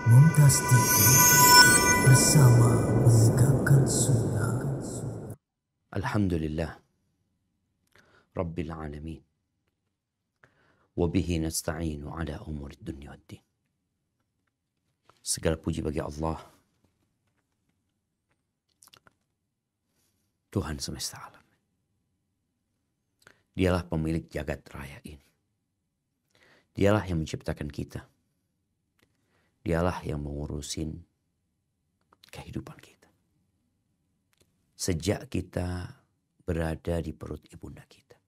Mumtaz TV bersama menegakkan sunnah. Alhamdulillah Rabbil Alamin. Wabihi nasta'inu ala umuri dunya waddin. Segala puji bagi Allah, Tuhan semesta alam. Dialah pemilik jagat raya ini. Dialah yang menciptakan kita. Dialah yang mengurusin kehidupan kita. Sejak kita berada di perut ibunda kita.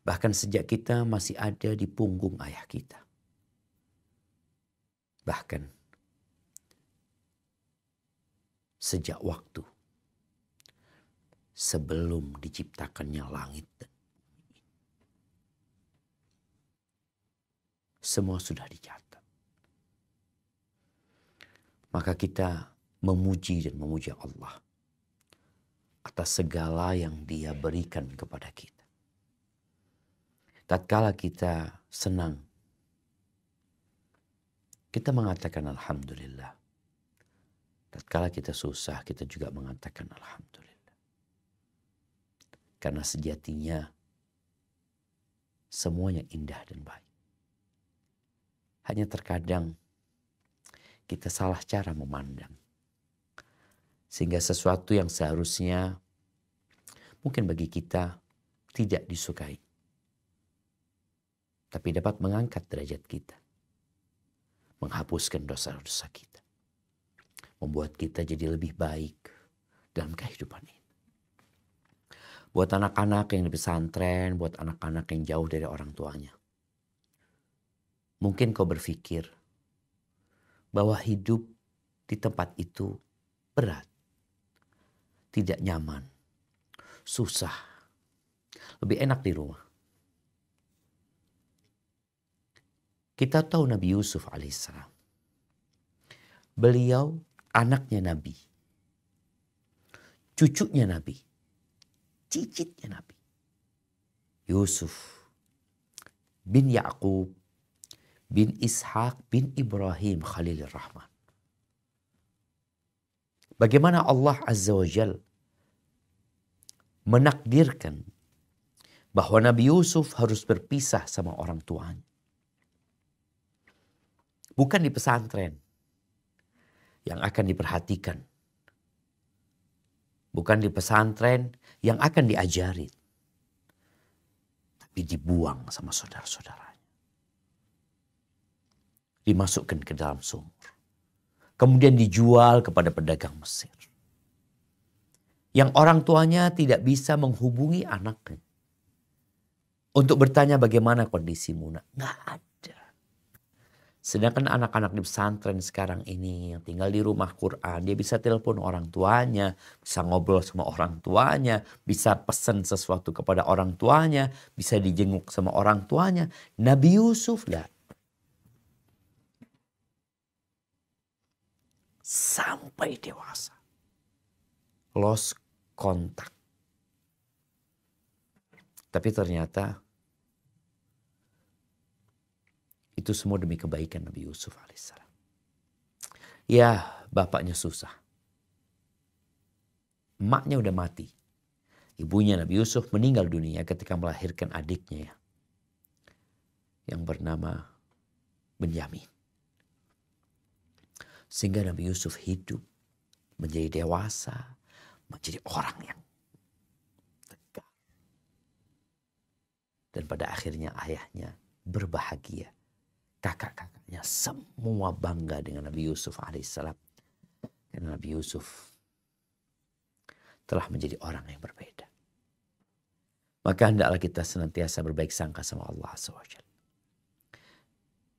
Bahkan sejak kita masih ada di punggung ayah kita. Bahkan sejak waktu sebelum diciptakannya langit dan bumi. Semua sudah dicatat. Maka kita memuji dan memuji Allah atas segala yang Dia berikan kepada kita. Tatkala kita senang, kita mengatakan Alhamdulillah. Tatkala kita susah, kita juga mengatakan Alhamdulillah. Karena sejatinya semuanya indah dan baik. Hanya terkadang kita salah cara memandang. Sehingga sesuatu yang seharusnya mungkin bagi kita tidak disukai. Tapi dapat mengangkat derajat kita. Menghapuskan dosa-dosa kita. Membuat kita jadi lebih baik dalam kehidupan ini. Buat anak-anak yang di pesantren, buat anak-anak yang jauh dari orang tuanya. Mungkin kau berpikir bahwa hidup di tempat itu berat, tidak nyaman, susah, lebih enak di rumah. Kita tahu Nabi Yusuf alaihissalam. Beliau anaknya Nabi, cucunya Nabi, cicitnya Nabi. Yusuf bin Ya'qub bin Ishaq bin Ibrahim Khalilur Rahman. Bagaimana Allah Azza wa Jal menakdirkan bahwa Nabi Yusuf harus berpisah sama orang tuanya. Bukan di pesantren yang akan diperhatikan. Bukan di pesantren yang akan diajari. Tapi dibuang sama saudara-saudaranya. Dimasukkan ke dalam sumur. Kemudian dijual kepada pedagang Mesir. Yang orang tuanya tidak bisa menghubungi anaknya. Untuk bertanya bagaimana kondisimu. Nggak ada. Sedangkan anak-anak di pesantren sekarang ini yang tinggal di rumah Quran. Dia bisa telepon orang tuanya. Bisa ngobrol sama orang tuanya. Bisa pesan sesuatu kepada orang tuanya. Bisa dijenguk sama orang tuanya. Nabi Yusuf lah. Sampai dewasa. Lost contact. Tapi ternyata itu semua demi kebaikan Nabi Yusuf alaihissalam. Ya, bapaknya susah. Emaknya udah mati. Ibunya Nabi Yusuf meninggal dunia ketika melahirkan adiknya yang bernama Benyamin. Sehingga Nabi Yusuf hidup, menjadi dewasa, menjadi orang yang tegar. Dan pada akhirnya ayahnya berbahagia. Kakak-kakaknya semua bangga dengan Nabi Yusuf alaihissalam. Karena Nabi Yusuf telah menjadi orang yang berbeda. Maka hendaklah kita senantiasa berbaik sangka sama Allah SWT.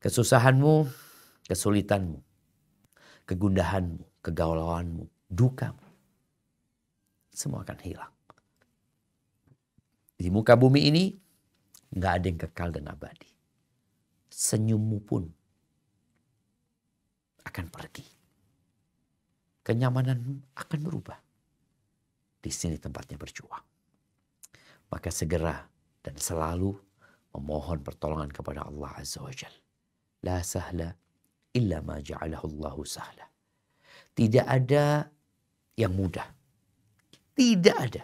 Kesusahanmu, kesulitanmu, kegundahanmu, kegalauanmu, dukamu, semua akan hilang. Di muka bumi ini nggak ada yang kekal dan abadi. Senyummu pun akan pergi. Kenyamananmu akan berubah. Di sini tempatnya berjuang. Maka segera dan selalu memohon pertolongan kepada Allah Azza wa Jalla. La sahla illa ma ja'alahu Allahu sahla. Tidak ada yang mudah. Tidak ada.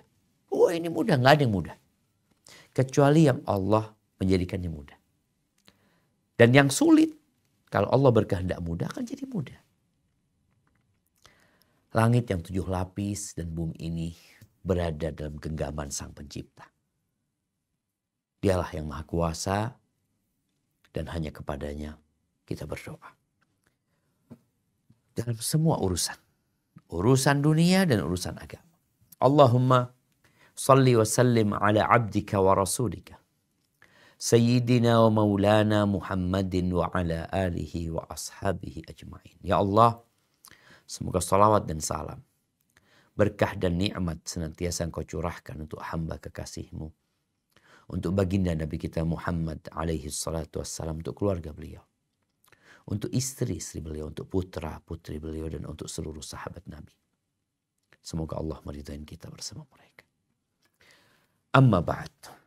Oh ini mudah, nggak ada yang mudah. Kecuali yang Allah menjadikannya mudah. Dan yang sulit, kalau Allah berkehendak mudah akan jadi mudah. Langit yang 7 lapis dan bumi ini berada dalam genggaman Sang Pencipta. Dialah yang Maha Kuasa dan hanya kepadanya kita berdoa. Dalam semua urusan. Urusan dunia dan urusan agama. Allahumma salli wa sallim ala abdika wa rasulika. Sayyidina wa maulana Muhammadin wa ala alihi wa ashabihi ajma'in. Ya Allah, semoga salawat dan salam, berkah dan nikmat senantiasa Engkau curahkan untuk hamba kekasih-Mu. Untuk baginda Nabi kita Muhammad alaihi salatu wassalam, untuk keluarga beliau. Untuk istri-istri beliau, untuk putra-putri beliau, dan untuk seluruh sahabat Nabi. Semoga Allah meridai kita bersama mereka. Amma ba'd.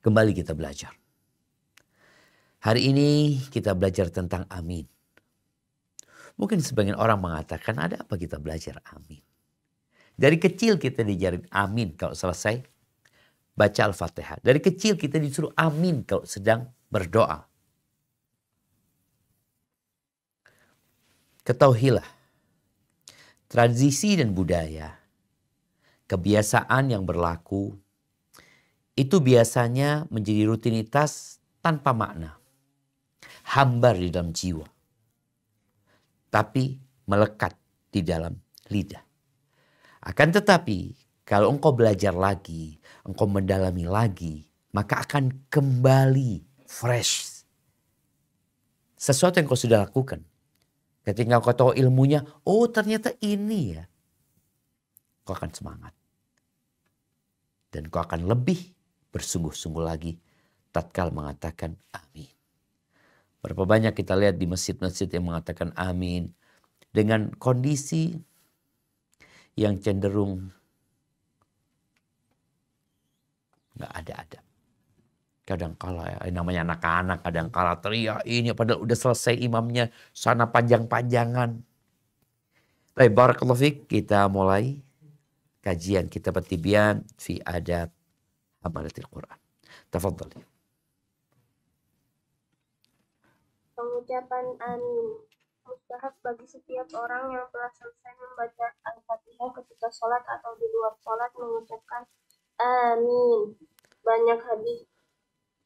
Kembali kita belajar. Hari ini kita belajar tentang amin. Mungkin sebagian orang mengatakan, ada apa kita belajar amin? Dari kecil kita diajarin amin kalau selesai baca Al-Fatihah. Dari kecil kita disuruh amin kalau sedang berdoa. Ketahuilah, tradisi dan budaya, kebiasaan yang berlaku, itu biasanya menjadi rutinitas tanpa makna. Hambar di dalam jiwa. Tapi melekat di dalam lidah. Akan tetapi, kalau engkau belajar lagi, engkau mendalami lagi, maka akan kembali fresh. Sesuatu yang kau sudah lakukan. Ketika kau tahu ilmunya, oh ternyata ini ya. Kau akan semangat. Dan kau akan lebih bersungguh-sungguh lagi tatkala mengatakan amin. Berapa banyak kita lihat di masjid-masjid yang mengatakan amin dengan kondisi yang cenderung nggak ada adab. Kadang-kala ya, namanya anak-anak kadang-kala teriak ini padahal udah selesai imamnya sana panjang-panjangan. Baik, barakallahu fiik, kita mulai kajian kitab At-Tibyan fi adab hamalatil Quran. Tafadhali. Pengucapan amin mustahab bagi setiap orang yang telah selesai membaca Al-Fatihah ketika sholat atau di luar sholat mengucapkan amin.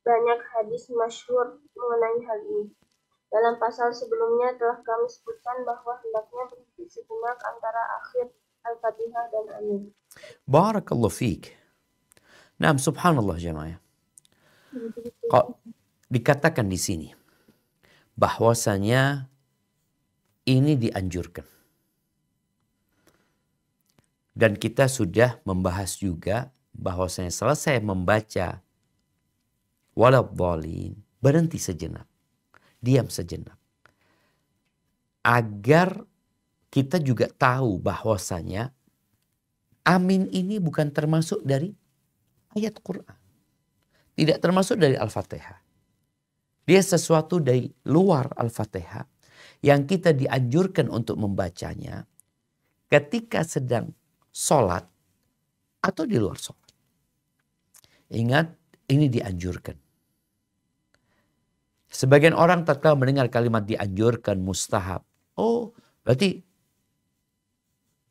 Banyak hadis masyhur mengenai hal ini. Dalam pasal sebelumnya telah kami sebutkan bahwa hendaknya berhenti sejenak antara akhir Al-Fatihah dan amin. Barakallahu fiik. Nah, subhanallah jemaah. Kok dikatakan di sini bahwasanya ini dianjurkan. Dan kita sudah membahas juga bahwasanya selesai membaca waladhdallin, berhenti sejenak, diam sejenak. Agar kita juga tahu bahwasanya amin ini bukan termasuk dari ayat Quran. Tidak termasuk dari Al-Fatihah. Dia sesuatu dari luar Al-Fatihah yang kita dianjurkan untuk membacanya ketika sedang sholat atau di luar sholat. Ingat, ini dianjurkan. Sebagian orang tatkala mendengar kalimat dianjurkan, mustahab. Oh, berarti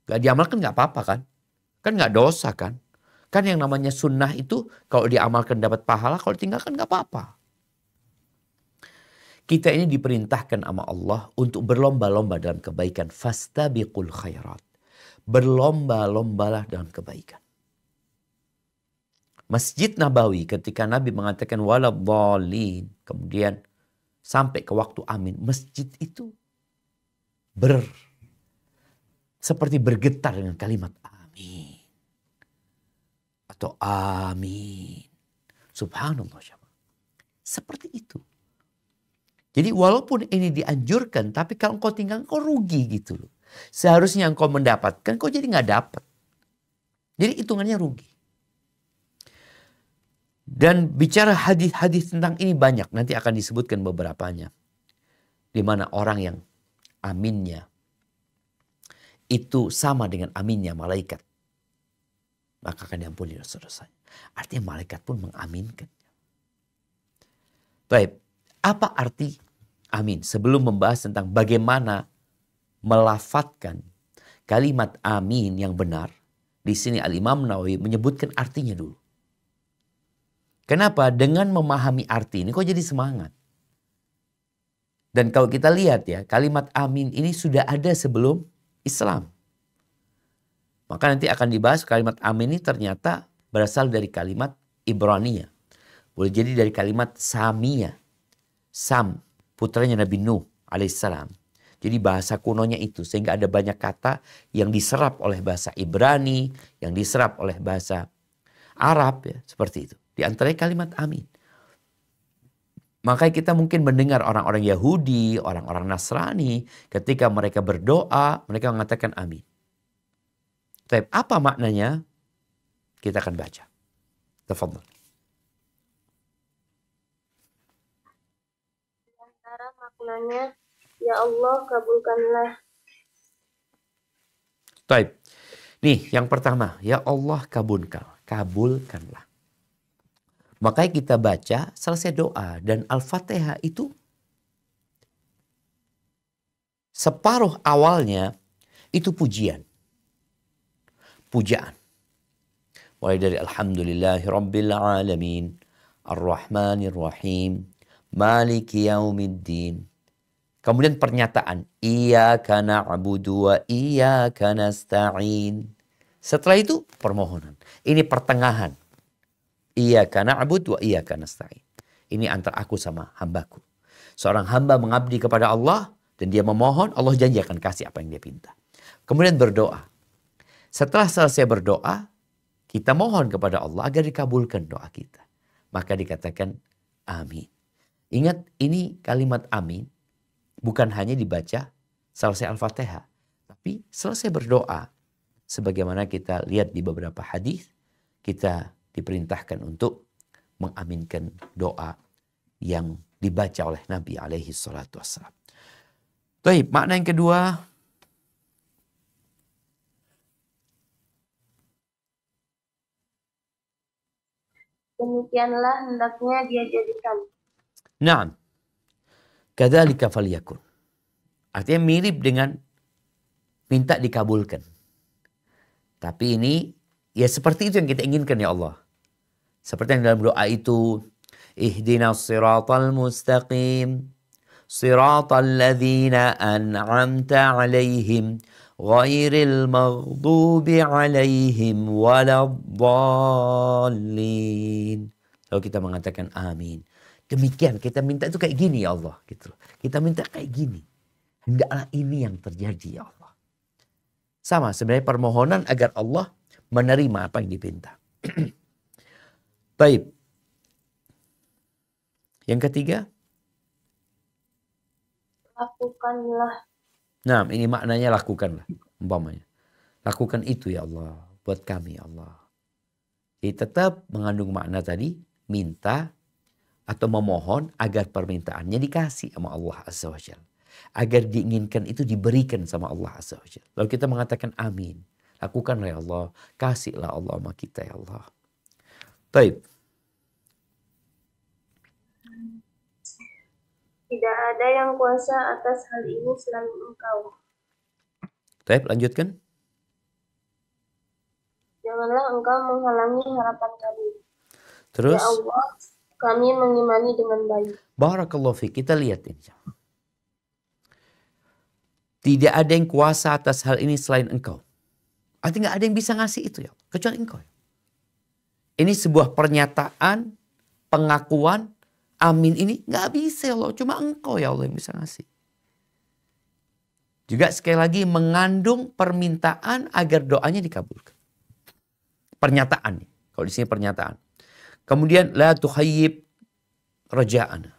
gak diamalkan gak apa-apa kan? Kan gak dosa kan? Kan yang namanya sunnah itu kalau diamalkan dapat pahala, kalau ditinggalkan gak apa-apa. Kita ini diperintahkan sama Allah untuk berlomba-lomba dalam kebaikan. Fastabiqul khairat. Berlomba-lombalah dalam kebaikan. Masjid Nabawi ketika Nabi mengatakan waladhdallin, kemudian sampai ke waktu amin, masjid itu seperti bergetar dengan kalimat amin atau amin. Subhanallah. Seperti itu. Jadi walaupun ini dianjurkan, tapi kalau engkau tinggal, engkau rugi gitu loh. Seharusnya engkau mendapatkan, kau jadi nggak dapat. Jadi hitungannya rugi. Dan bicara hadis-hadis tentang ini banyak, nanti akan disebutkan beberapanya. di mana orang yang aminnya itu sama dengan aminnya malaikat, maka akan diampuni dosa-dosanya. Artinya malaikat pun mengaminkan. Baik, apa arti amin? Sebelum membahas tentang bagaimana melafatkan kalimat amin yang benar, di sini Al-Imam Nawawi menyebutkan artinya dulu. Kenapa? Dengan memahami arti ini kok jadi semangat. Dan kalau kita lihat ya, kalimat amin ini sudah ada sebelum Islam. Maka nanti akan dibahas kalimat amin ini ternyata berasal dari kalimat Ibraniyah. Boleh jadi dari kalimat Samiyah. Sam, putranya Nabi Nuh alaihissalam. Jadi bahasa kunonya itu. Sehingga ada banyak kata yang diserap oleh bahasa Ibrani, yang diserap oleh bahasa Arab, ya, seperti itu. Di antaranya kalimat amin. Makanya kita mungkin mendengar orang-orang Yahudi, orang-orang Nasrani, ketika mereka berdoa, mereka mengatakan amin. Tapi apa maknanya? Kita akan baca. Tafadhal. Di antara maknanya, ya Allah kabulkanlah. Baik. Nih yang pertama, ya Allah kabulkanlah. Makanya kita baca selesai doa dan Al-Fatihah itu separuh awalnya itu pujian. Pujaan. Mulai dari Alhamdulillahirabbil alamin, Ar-Rahmanir Rahim, Maliki Yaumiddin. Kemudian pernyataan, Iyyaka na'budu wa iyyaka nasta'in. Setelah itu permohonan. Ini pertengahan. Iyyaka na'budu wa iyyaka nasta'in. Ini antara aku sama hambaku. Seorang hamba mengabdi kepada Allah dan dia memohon, Allah janji akan kasih apa yang dia pinta. Kemudian berdoa. Setelah selesai berdoa, kita mohon kepada Allah agar dikabulkan doa kita. Maka dikatakan amin. Ingat, ini kalimat amin bukan hanya dibaca selesai Al-Fatihah, tapi selesai berdoa. Sebagaimana kita lihat di beberapa hadis, kita diperintahkan untuk mengaminkan doa yang dibaca oleh Nabi alaihi salatu wassalam. Baik, makna yang kedua, Demikianlah hendaknya dia jadikan. na'am, kadzalika falyakun. Artinya mirip dengan minta dikabulkan. Tapi ini ya seperti itu yang kita inginkan ya Allah. Seperti yang dalam doa itu, ihdinas siratal mustaqim, siratal ladzina an'amta 'alaihim, ghairil maghdubi 'alaihim waladdallin. Lalu kita mengatakan amin. Demikian kita minta itu kayak gini ya Allah, gitu. Kita minta kayak gini. Hendaklah ini yang terjadi ya Allah. Sama sebenarnya permohonan agar Allah menerima apa yang dipinta. Baik. Yang ketiga. Lakukanlah. Nah, ini maknanya lakukanlah. Umpamanya. Lakukan itu ya Allah. Buat kami ya Allah. Jadi tetap mengandung makna tadi. Minta atau memohon agar permintaannya dikasih sama Allah Azza wa Jalla. Agar diinginkan itu diberikan sama Allah Azza wa Jalla. Lalu kita mengatakan amin. Lakukanlah ya Allah. Kasihlah Allah sama kita ya Allah. Baik. Tidak ada yang kuasa atas hal ini selain Engkau. Baik, lanjutkan. Janganlah Engkau menghalangi harapan kami. Terus. Ya Allah, kami mengimani dengan baik. Barakallahu fiik. Kita lihat ini. Tidak ada yang kuasa atas hal ini selain Engkau. Artinya nggak ada yang bisa ngasih itu ya, kecuali Engkau. Ini sebuah pernyataan, pengakuan, amin ini nggak bisa ya Allah, cuma Engkau ya Allah yang bisa ngasih. Juga sekali lagi mengandung permintaan agar doanya dikabulkan. Pernyataan, kalau di sini pernyataan. Kemudian la tukhayyib raja'ana.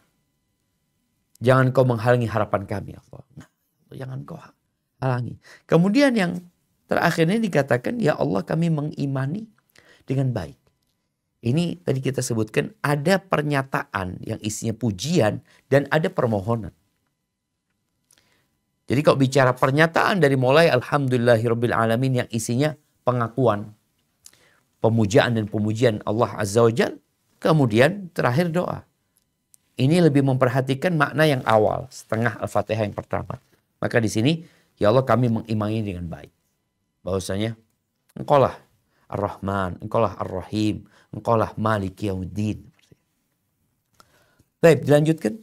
Jangan kau menghalangi harapan kami ya Allah. Nah, jangan kau halangi. Kemudian yang terakhirnya dikatakan, ya Allah kami mengimani dengan baik. Ini tadi kita sebutkan ada pernyataan yang isinya pujian dan ada permohonan. Jadi kalau bicara pernyataan dari mulai Alhamdulillahirabbil alamin yang isinya pengakuan, pemujaan dan pemujian Allah Azza wa Jalla, kemudian terakhir doa. Ini lebih memperhatikan makna yang awal, setengah Al-Fatihah yang pertama. Maka di sini, ya Allah kami mengimani dengan baik. Bahwasanya Engkaulah Ar-Rahman, Engkaulah Ar-Rahim, Engkaulah Maliki Yaumiddin. Baik, dilanjutkan.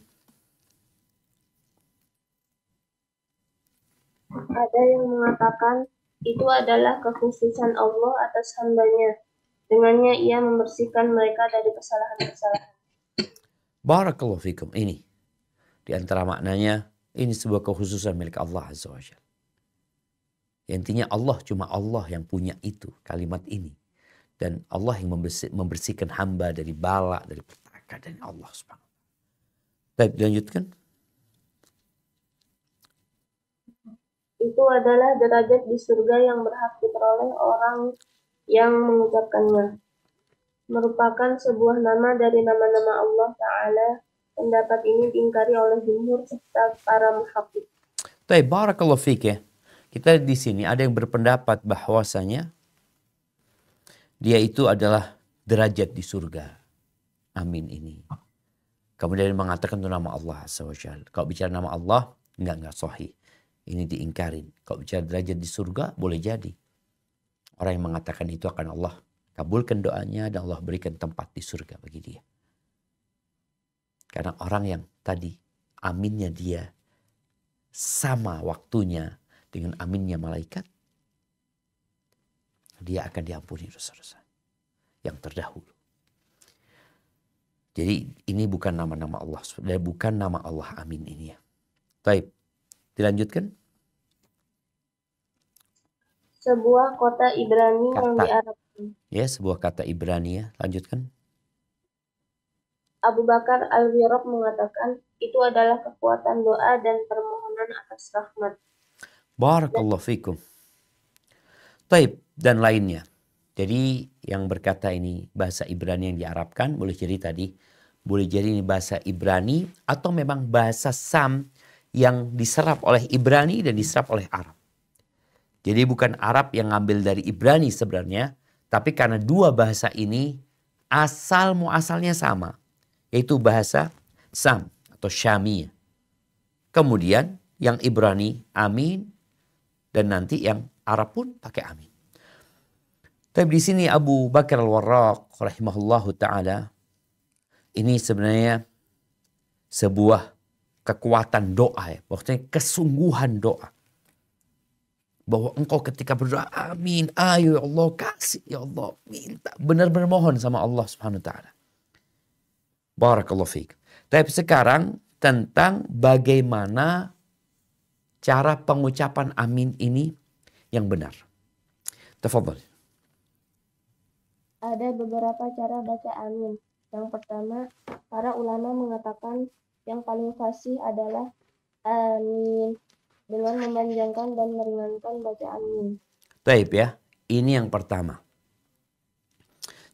Ada yang mengatakan itu adalah kekhususan Allah atas hambanya. Dengannya ia membersihkan mereka dari kesalahan-kesalahan. Barakallahu fikum. Ini di antara maknanya, ini sebuah kekhususan milik Allah Azza wa Jalla. Intinya Allah, cuma Allah yang punya itu, kalimat ini. Dan Allah yang membersihkan hamba dari bala, dari petaka, dari Allah subhanahu wa ta'ala. Baik, dilanjutkan. Itu adalah derajat di surga yang berhak diperoleh orang yang mengucapkannya. Merupakan sebuah nama dari nama-nama Allah Ta'ala. Pendapat ini diingkari oleh jumhur serta para muhaqqiq. Baik, barakallahu fiik ya. Kita di sini ada yang berpendapat bahwasanya dia itu adalah derajat di surga. Amin ini. Kemudian mengatakan itu nama Allah Azza wa Jalla. Kalau bicara nama Allah, enggak sahih. Ini diingkarin. Kalau bicara derajat di surga, boleh jadi. Orang yang mengatakan itu akan Allah kabulkan doanya dan Allah berikan tempat di surga bagi dia. Karena orang yang tadi aminnya dia sama waktunya dengan aminnya malaikat, dia akan diampuni dosa-dosa yang terdahulu. Jadi ini bukan nama-nama Allah, bukan nama Allah amin ini ya. Baik, dilanjutkan. Sebuah kota Ibrani yang diarabkan. Ya, sebuah kata Ibrani ya. Lanjutkan. Abu Bakar Al-Wiraq mengatakan itu adalah kekuatan doa dan permohonan atas rahmat. Barakallahu fikum. Taib dan lainnya. Jadi yang berkata ini bahasa Ibrani yang diarabkan, boleh jadi tadi, boleh jadi ini bahasa Ibrani atau memang bahasa Sam yang diserap oleh Ibrani dan diserap oleh Arab. Jadi bukan Arab yang ngambil dari Ibrani sebenarnya, tapi karena dua bahasa ini asal muasalnya sama, yaitu bahasa Sam atau Syami. Kemudian yang Ibrani amin dan nanti yang Arab pun pakai amin. Tapi di sini Abu Bakar Al-Warraq rahimahullahu taala ini sebenarnya sebuah kekuatan doa ya, maksudnya kesungguhan doa. Bahwa engkau ketika berdoa amin, ayo ya Allah kasih, ya Allah minta, benar-benar mohon sama Allah Subhanahu wa taala. Barakallahu fiik. Tapi sekarang tentang bagaimana cara pengucapan amin ini yang benar. Tafadhal. Ada beberapa cara baca amin. Yang pertama, para ulama mengatakan yang paling fasih adalah amin dengan memanjangkan dan meringankan baca amin. Baik ya, ini yang pertama.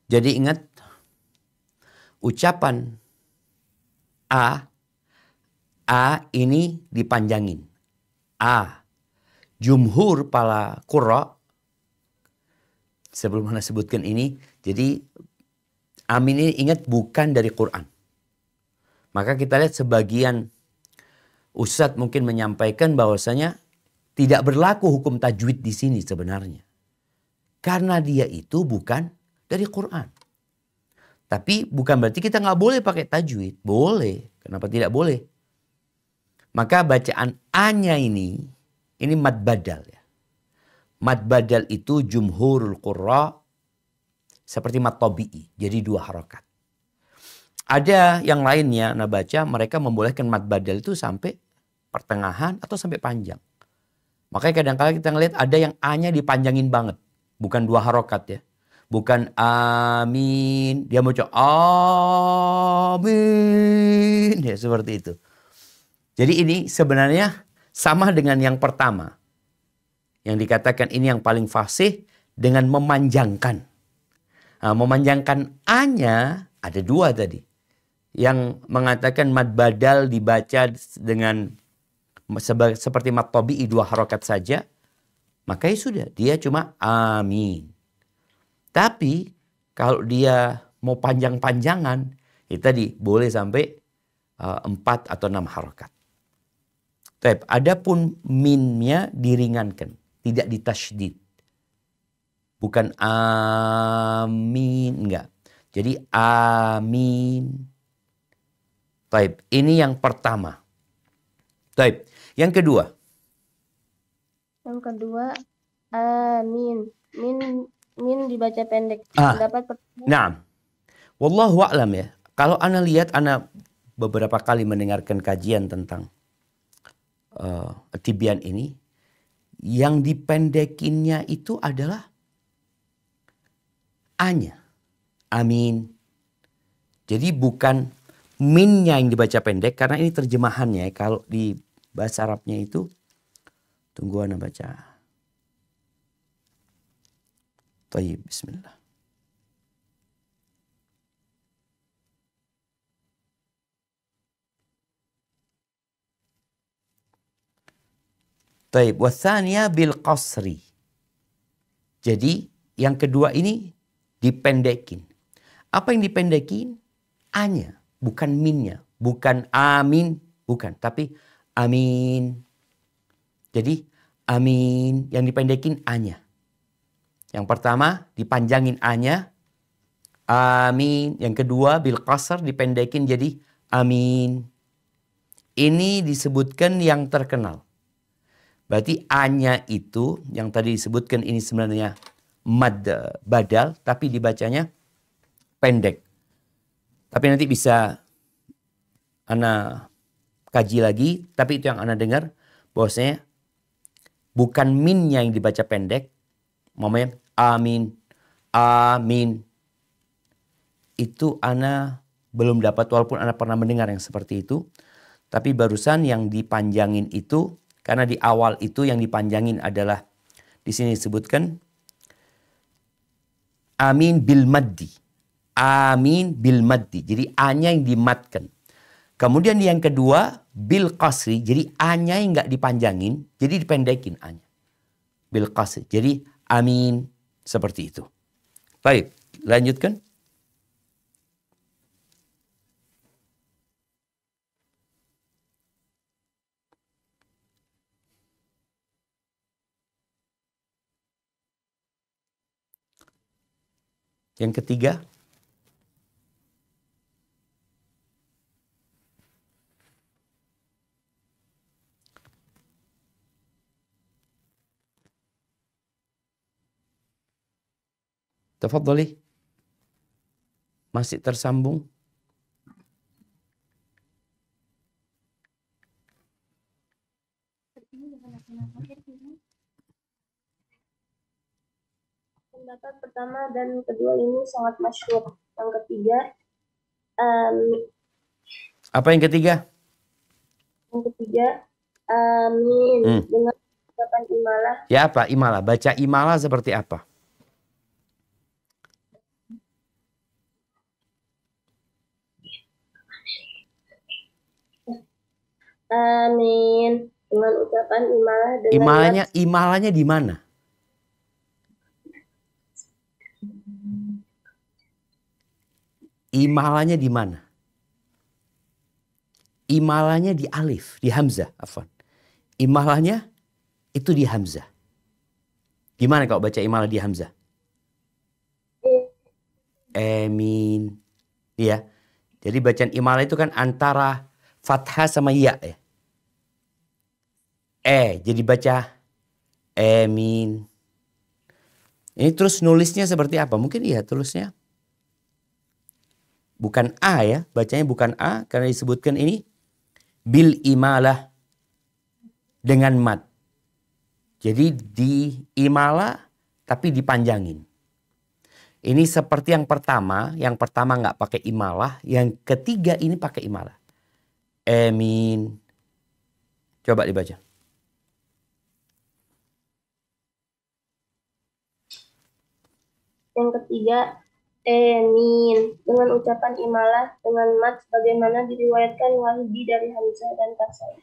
Jadi ingat ucapan A ini dipanjangin. A. Jumhur para qurra, sebelum Anda sebutkan ini, jadi amin ini ingat bukan dari Quran. Maka kita lihat sebagian Ustadz mungkin menyampaikan bahwasanya tidak berlaku hukum tajwid di sini sebenarnya. Karena dia itu bukan dari Quran. Tapi bukan berarti kita nggak boleh pakai tajwid. Boleh. Kenapa tidak boleh? Maka bacaan A-nya ini mad badal ya. Mad badal itu jumhurul qurra seperti mad tabi'i. Jadi dua harokat. Ada yang lainnya, nah baca mereka membolehkan mad badal itu sampai pertengahan atau sampai panjang. Makanya kadang-kadang kita ngelihat ada yang A-nya dipanjangin banget. Bukan dua harokat ya. Bukan amin. Dia mau coba amin. Ya seperti itu. Jadi ini sebenarnya sama dengan yang pertama. Yang dikatakan ini yang paling fasih dengan memanjangkan. Nah, memanjangkan A-nya ada dua tadi. Yang mengatakan mad badal dibaca dengan seperti mat tabi'i 2 harokat saja, maka ya sudah, dia cuma amin. Tapi kalau dia mau panjang-panjangan, itu tadi boleh sampai 4 atau 6 harokat. Adapun minnya diringankan, tidak ditasydid. Bukan amin, enggak. Jadi amin. Ini yang pertama. Yang kedua. Yang kedua, amin. Min dibaca pendek. Pendapat Nah, wallahu a'lam ya. Kalau ana lihat, ana beberapa kali mendengarkan kajian tentang Tibyan ini, yang dipendekinnya itu adalah A-nya. Amin. Jadi bukan minnya yang dibaca pendek, karena ini terjemahannya. Kalau di bahasa Arabnya itu, tunggu ana baca. Tayyib, bismillah. Tayyib, wathaniya bil qasri. Jadi yang kedua ini dipendekin. Apa yang dipendekin? A-nya, bukan minnya. Bukan amin, bukan. Tapi amin. Jadi amin, yang dipendekin A-nya. Yang pertama dipanjangin A-nya, amin. Yang kedua bil qasr dipendekin jadi amin. Ini disebutkan yang terkenal. Berarti A-nya itu yang tadi disebutkan ini sebenarnya mad badal, tapi dibacanya pendek. Tapi nanti bisa ana kaji lagi, tapi itu yang ana dengar bahwasanya bukan minnya yang dibaca pendek, mamanya amin, amin. Itu ana belum dapat, walaupun ana pernah mendengar yang seperti itu. Tapi barusan yang dipanjangin itu, karena di awal itu yang dipanjangin adalah di sini disebutkan amin bil maddi. Amin bil maddi. Jadi A-nya yang dimatkan. Kemudian yang kedua bil qasri. Jadi A-nya yang nggak dipanjangin, jadi dipendekin A-nya. Bil qasri. Jadi amin, seperti itu. Baik, lanjutkan. Yang ketiga. Tafadhali. Masih tersambung. pendapat pertama dan kedua ini sangat masyhur. Yang ketiga, apa yang ketiga? Yang ketiga, amin. Dengan ucapan imalah. Ya apa imalah? Baca imalah seperti apa? Amin. Dengan ucapan imalah. Imalahnya di mana? Imalahnya di mana? Imalahnya di alif, di hamzah, afwan. Imalahnya itu di hamzah. Gimana kalau baca imalah di hamzah? Amin. Iya. Jadi bacaan imalah itu kan antara fathah sama ya ya. Jadi baca amin. Ini terus nulisnya seperti apa? Mungkin iya tulisnya bukan A ya, bacanya bukan A karena disebutkan ini bil imalah dengan mad. Jadi di imalah tapi dipanjangin. Ini seperti yang pertama nggak pakai imalah, yang ketiga ini pakai imalah. Amin. Coba dibaca. Yang ketiga, amin. Dengan ucapan imalah dengan mad sebagaimana diriwayatkan Wahidi dari Hamzah dan Kasai.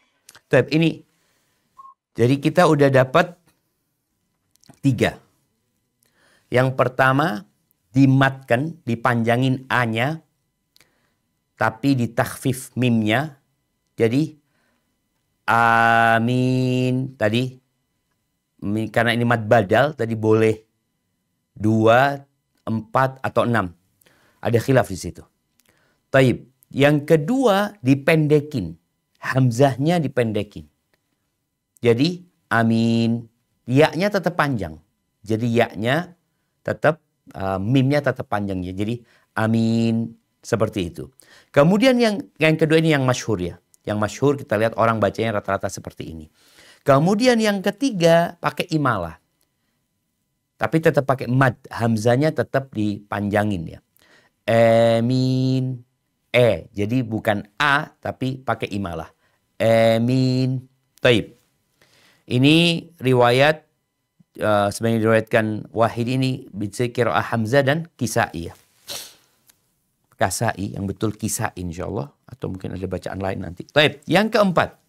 Ini Jadi kita udah dapat 3. Yang pertama dimatkan, dipanjangin A-nya, tapi ditakhfif mimnya. Jadi amin tadi, karena ini mad badal, tadi boleh 2, 4 atau 6. Ada khilaf di situ. Taib. Yang kedua dipendekin. Hamzahnya dipendekin. Jadi amin. Ya-nya tetap panjang. Jadi ya-nya tetap, mimnya tetap panjang ya. Jadi amin, seperti itu. Kemudian yang kedua ini yang masyhur ya. Yang masyhur kita lihat orang bacanya rata-rata seperti ini. Kemudian yang ketiga pakai imalah. Tapi tetap pakai mad. Hamzahnya tetap dipanjangin ya. Amin. Jadi bukan A tapi pakai imalah. Amin. Taib. Ini riwayat sebenarnya diriwayatkan Wahid ini bisa qiraah Hamzah dan Kisai ya. Kasai yang betul Kisai insyaallah, atau mungkin ada bacaan lain nanti. Taib. Yang keempat.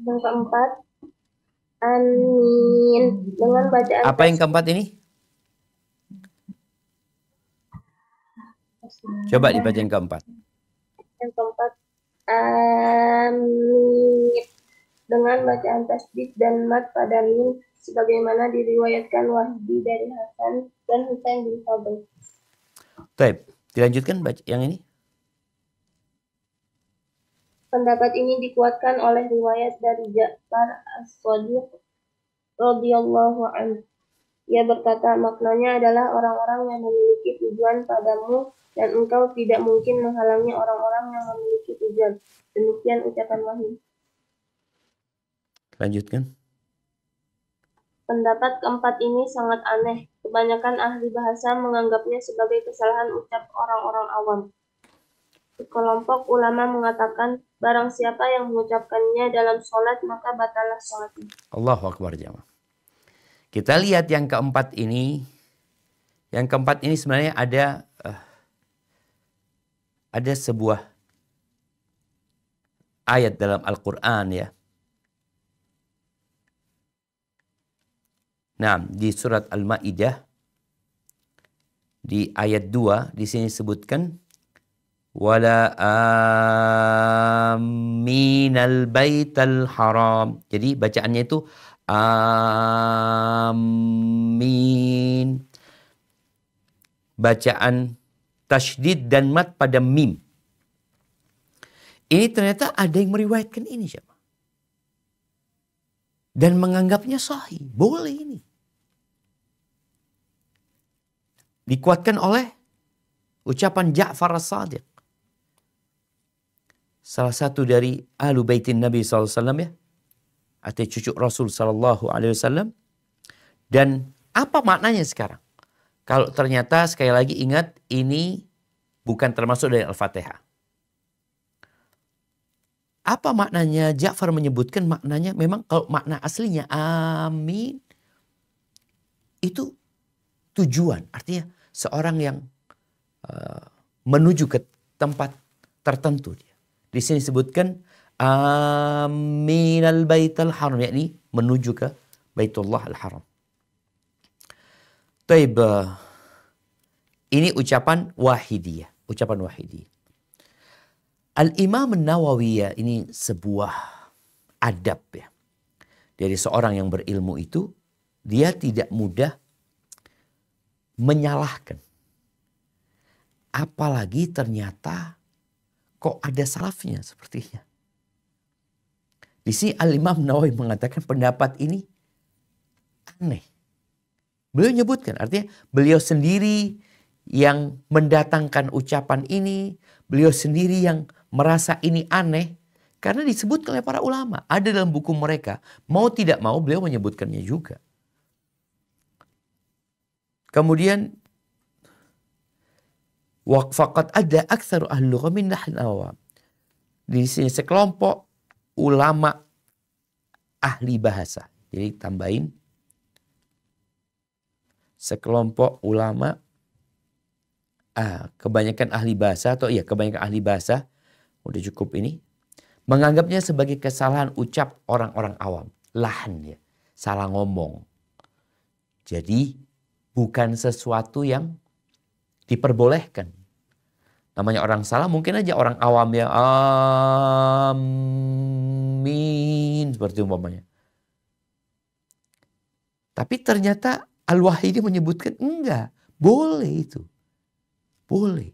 Yang keempat, amin. Dengan bacaan Apa yang keempat ini? Coba dibaca yang keempat. Yang keempat, amin. Dengan bacaan tasdid dan mad pada mim, sebagaimana diriwayatkan Wahdi dari Hasan dan Husain bin Fadl. Taib. Dilanjutkan baca yang ini. Pendapat ini dikuatkan oleh riwayat dari Ja'far As-Shadiq radhiyallahu anhu. Ia berkata, maknanya adalah orang-orang yang memiliki tujuan padamu dan engkau tidak mungkin menghalangi orang-orang yang memiliki tujuan. Demikian ucapan Wahid. Lanjutkan. Pendapat keempat ini sangat aneh. Kebanyakan ahli bahasa menganggapnya sebagai kesalahan ucap orang-orang awam. Sekelompok ulama mengatakan, barang siapa yang mengucapkannya dalam sholat, maka batalah sholatnya. Allahu Akbar jamaah. Kita lihat yang keempat ini. Yang keempat ini sebenarnya ada sebuah ayat dalam Al-Quran ya. Nah, di surat Al-Maidah di ayat 2 di sini sebutkan wala aminal baital haram. Jadi bacaannya itu amin. Bacaan tasydid dan mat pada mim. Ini ternyata ada yang meriwayatkan ini siapa? Dan menganggapnya sahih. Boleh ini. Dikuatkan oleh ucapan Ja'far As-Shadiq. Salah satu dari ahlu baitin Nabi SAW ya. Atau cucu Rasul SAW. Dan apa maknanya sekarang? Kalau ternyata sekali lagi ingat ini bukan termasuk dari Al-Fatihah. Apa maknanya? Ja'far menyebutkan maknanya memang kalau makna aslinya amin. Itu tujuan. Artinya seorang yang menuju ke tempat tertentu. Di sini disebutkan aminal baital haram. Yakni menuju ke Baitullah al-Haram. Taib. Ini ucapan Wahidiyah. Ucapan Wahidiyah. Al-Imam An-Nawawi ya, ini sebuah adab ya. Dari seorang yang berilmu itu, dia tidak mudah menyalahkan. Apalagi ternyata kok ada salafnya sepertinya. Di sini Al-Imam Nawawi mengatakan pendapat ini aneh. Beliau nyebutkan, artinya beliau sendiri yang mendatangkan ucapan ini, beliau sendiri yang merasa ini aneh karena disebut oleh para ulama. Ada dalam buku mereka. Mau tidak mau beliau menyebutkannya juga. Kemudian waqfaqat ada aktsaru ahli lughah min nahn awam. Di sini sekelompok ulama ahli bahasa. Jadi tambahin sekelompok ulama kebanyakan ahli bahasa kebanyakan ahli bahasa udah cukup ini menganggapnya sebagai kesalahan ucap orang-orang awam, lahan ya, salah ngomong. Jadi bukan sesuatu yang diperbolehkan. Namanya orang salah mungkin aja orang awam ya amin seperti umpamanya. Tapi ternyata Al-Wahidi menyebutkan enggak, boleh itu. Boleh.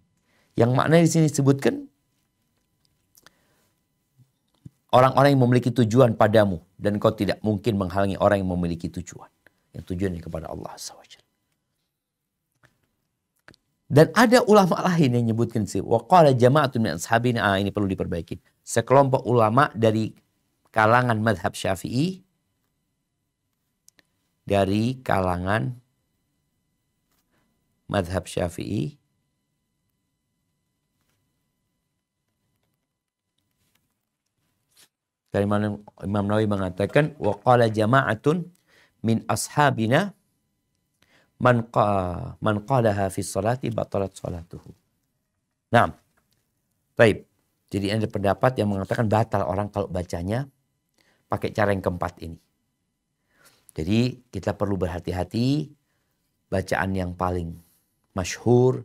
Yang maknanya di sini disebutkan orang-orang yang memiliki tujuan padamu dan kau tidak mungkin menghalangi orang yang memiliki tujuan. Yang tujuannya kepada Allah SWT. Dan ada ulama lain yang menyebutkan sih, wa qala jama'atun min ashabina, ini perlu diperbaiki. Sekelompok ulama dari kalangan mazhab Syafi'i, dari kalangan mazhab Syafi'i, dari mana Imam Nawawi mengatakan wa qala jama'atun min ashabina man qalaha fi sholati batalat sholatuhu. Nah, baik. Jadi ada pendapat yang mengatakan batal orang kalau bacanya pakai cara yang keempat ini. Jadi kita perlu berhati-hati, bacaan yang paling masyhur,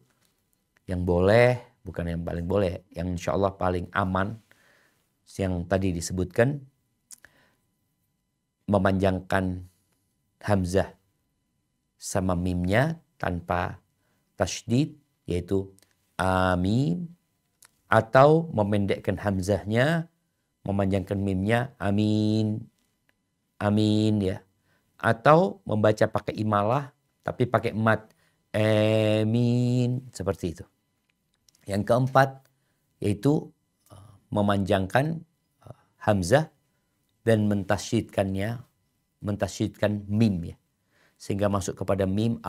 yang boleh, bukan yang paling boleh, yang insya Allah paling aman, yang tadi disebutkan, memanjangkan hamzah sama mimnya tanpa tasydid, yaitu amin, atau memendekkan hamzahnya, memanjangkan mimnya amin, amin ya, atau membaca pakai imalah tapi pakai mad amin, seperti itu. Yang keempat yaitu memanjangkan hamzah dan mentasyidkan mim ya, sehingga masuk kepada mim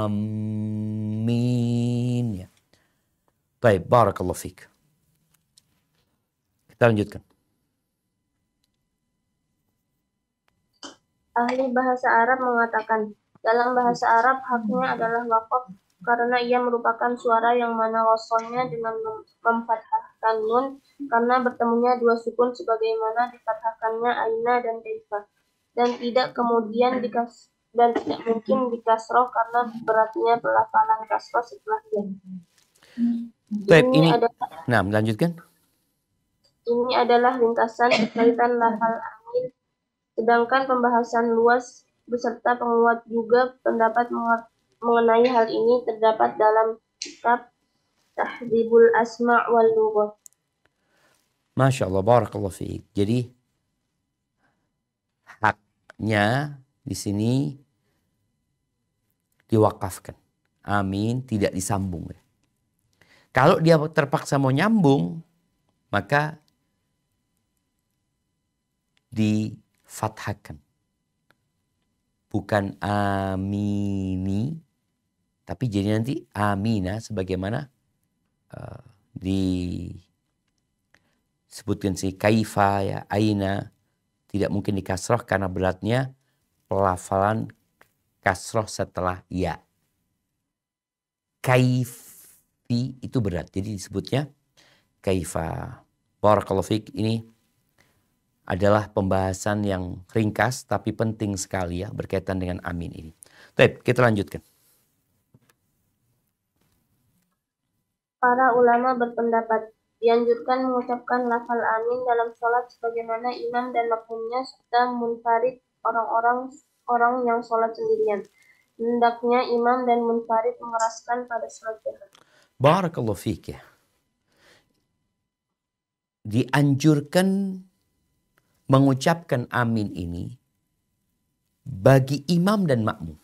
amin ya. Baik, barakallahu fiik. Kita lanjutkan. Ahli bahasa Arab mengatakan, dalam bahasa Arab haknya adalah waqaf karena ia merupakan suara yang mana wasolnya dengan memfathahkan nun karena bertemunya dua sukun sebagaimana difathahkannya aina dan kaifa, dan tidak kemudian dan tidak mungkin dikasroh karena beratnya pelafalan kasroh setelahnya. Baik, nah melanjutkan. Ini adalah ringkasan berkaitan lafal amin, sedangkan pembahasan luas beserta penguat juga pendapat mengenai hal ini terdapat dalam kitab Tahdzibul Asma' wal Lughat. Masya Allah, barakallahu fiik. Jadi haknya di sini diwakafkan. Amin, tidak disambung ya. Kalau dia terpaksa mau nyambung, maka difathahkan. Bukan amini, tapi jadi nanti amina sebagaimana disebutkan si kaifa ya, aina, tidak mungkin dikasroh karena beratnya pelafalan kasroh setelah ya. Kaifi itu berat, jadi disebutnya kaifa. Barakallahu fiik. Ini adalah pembahasan yang ringkas tapi penting sekali ya berkaitan dengan amin ini. Baik, kita lanjutkan. Para ulama berpendapat dianjurkan mengucapkan lafal amin dalam sholat sebagaimana imam dan makmumnya serta munfarid orang yang sholat sendirian. Hendaknya imam dan munfarid mengeraskan pada sholat jahar. Barakallahu fiik ya. Dianjurkan mengucapkan amin ini bagi imam dan makmum.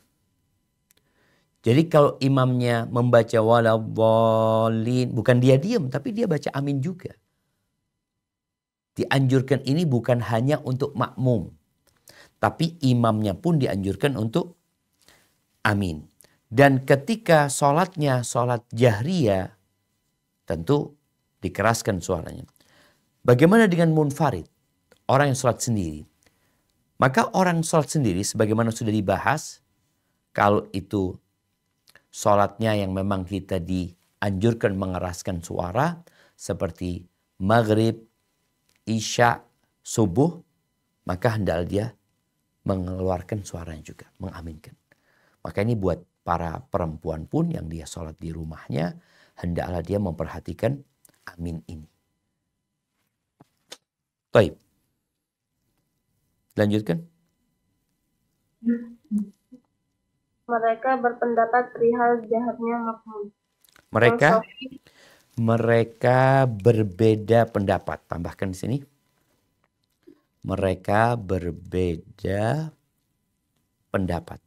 Jadi kalau imamnya membaca waladhdallin, bukan dia diam, tapi dia baca amin juga. Dianjurkan ini bukan hanya untuk makmum, tapi imamnya pun dianjurkan untuk amin. Dan ketika sholatnya sholat jahriyah, tentu dikeraskan suaranya. Bagaimana dengan munfarid? Orang yang sholat sendiri. Maka orang sholat sendiri sebagaimana sudah dibahas, kalau itu sholatnya yang memang kita dianjurkan mengeraskan suara seperti maghrib, isya, subuh, maka hendaklah dia mengeluarkan suaranya juga, mengaminkan. Maka ini buat para perempuan pun yang dia sholat di rumahnya, hendaklah dia memperhatikan amin ini. Baik. Lanjutkan. Mereka berpendapat perihal jahatnya makmum. Mereka berbeda pendapat. Tambahkan di sini. Mereka berbeda pendapat.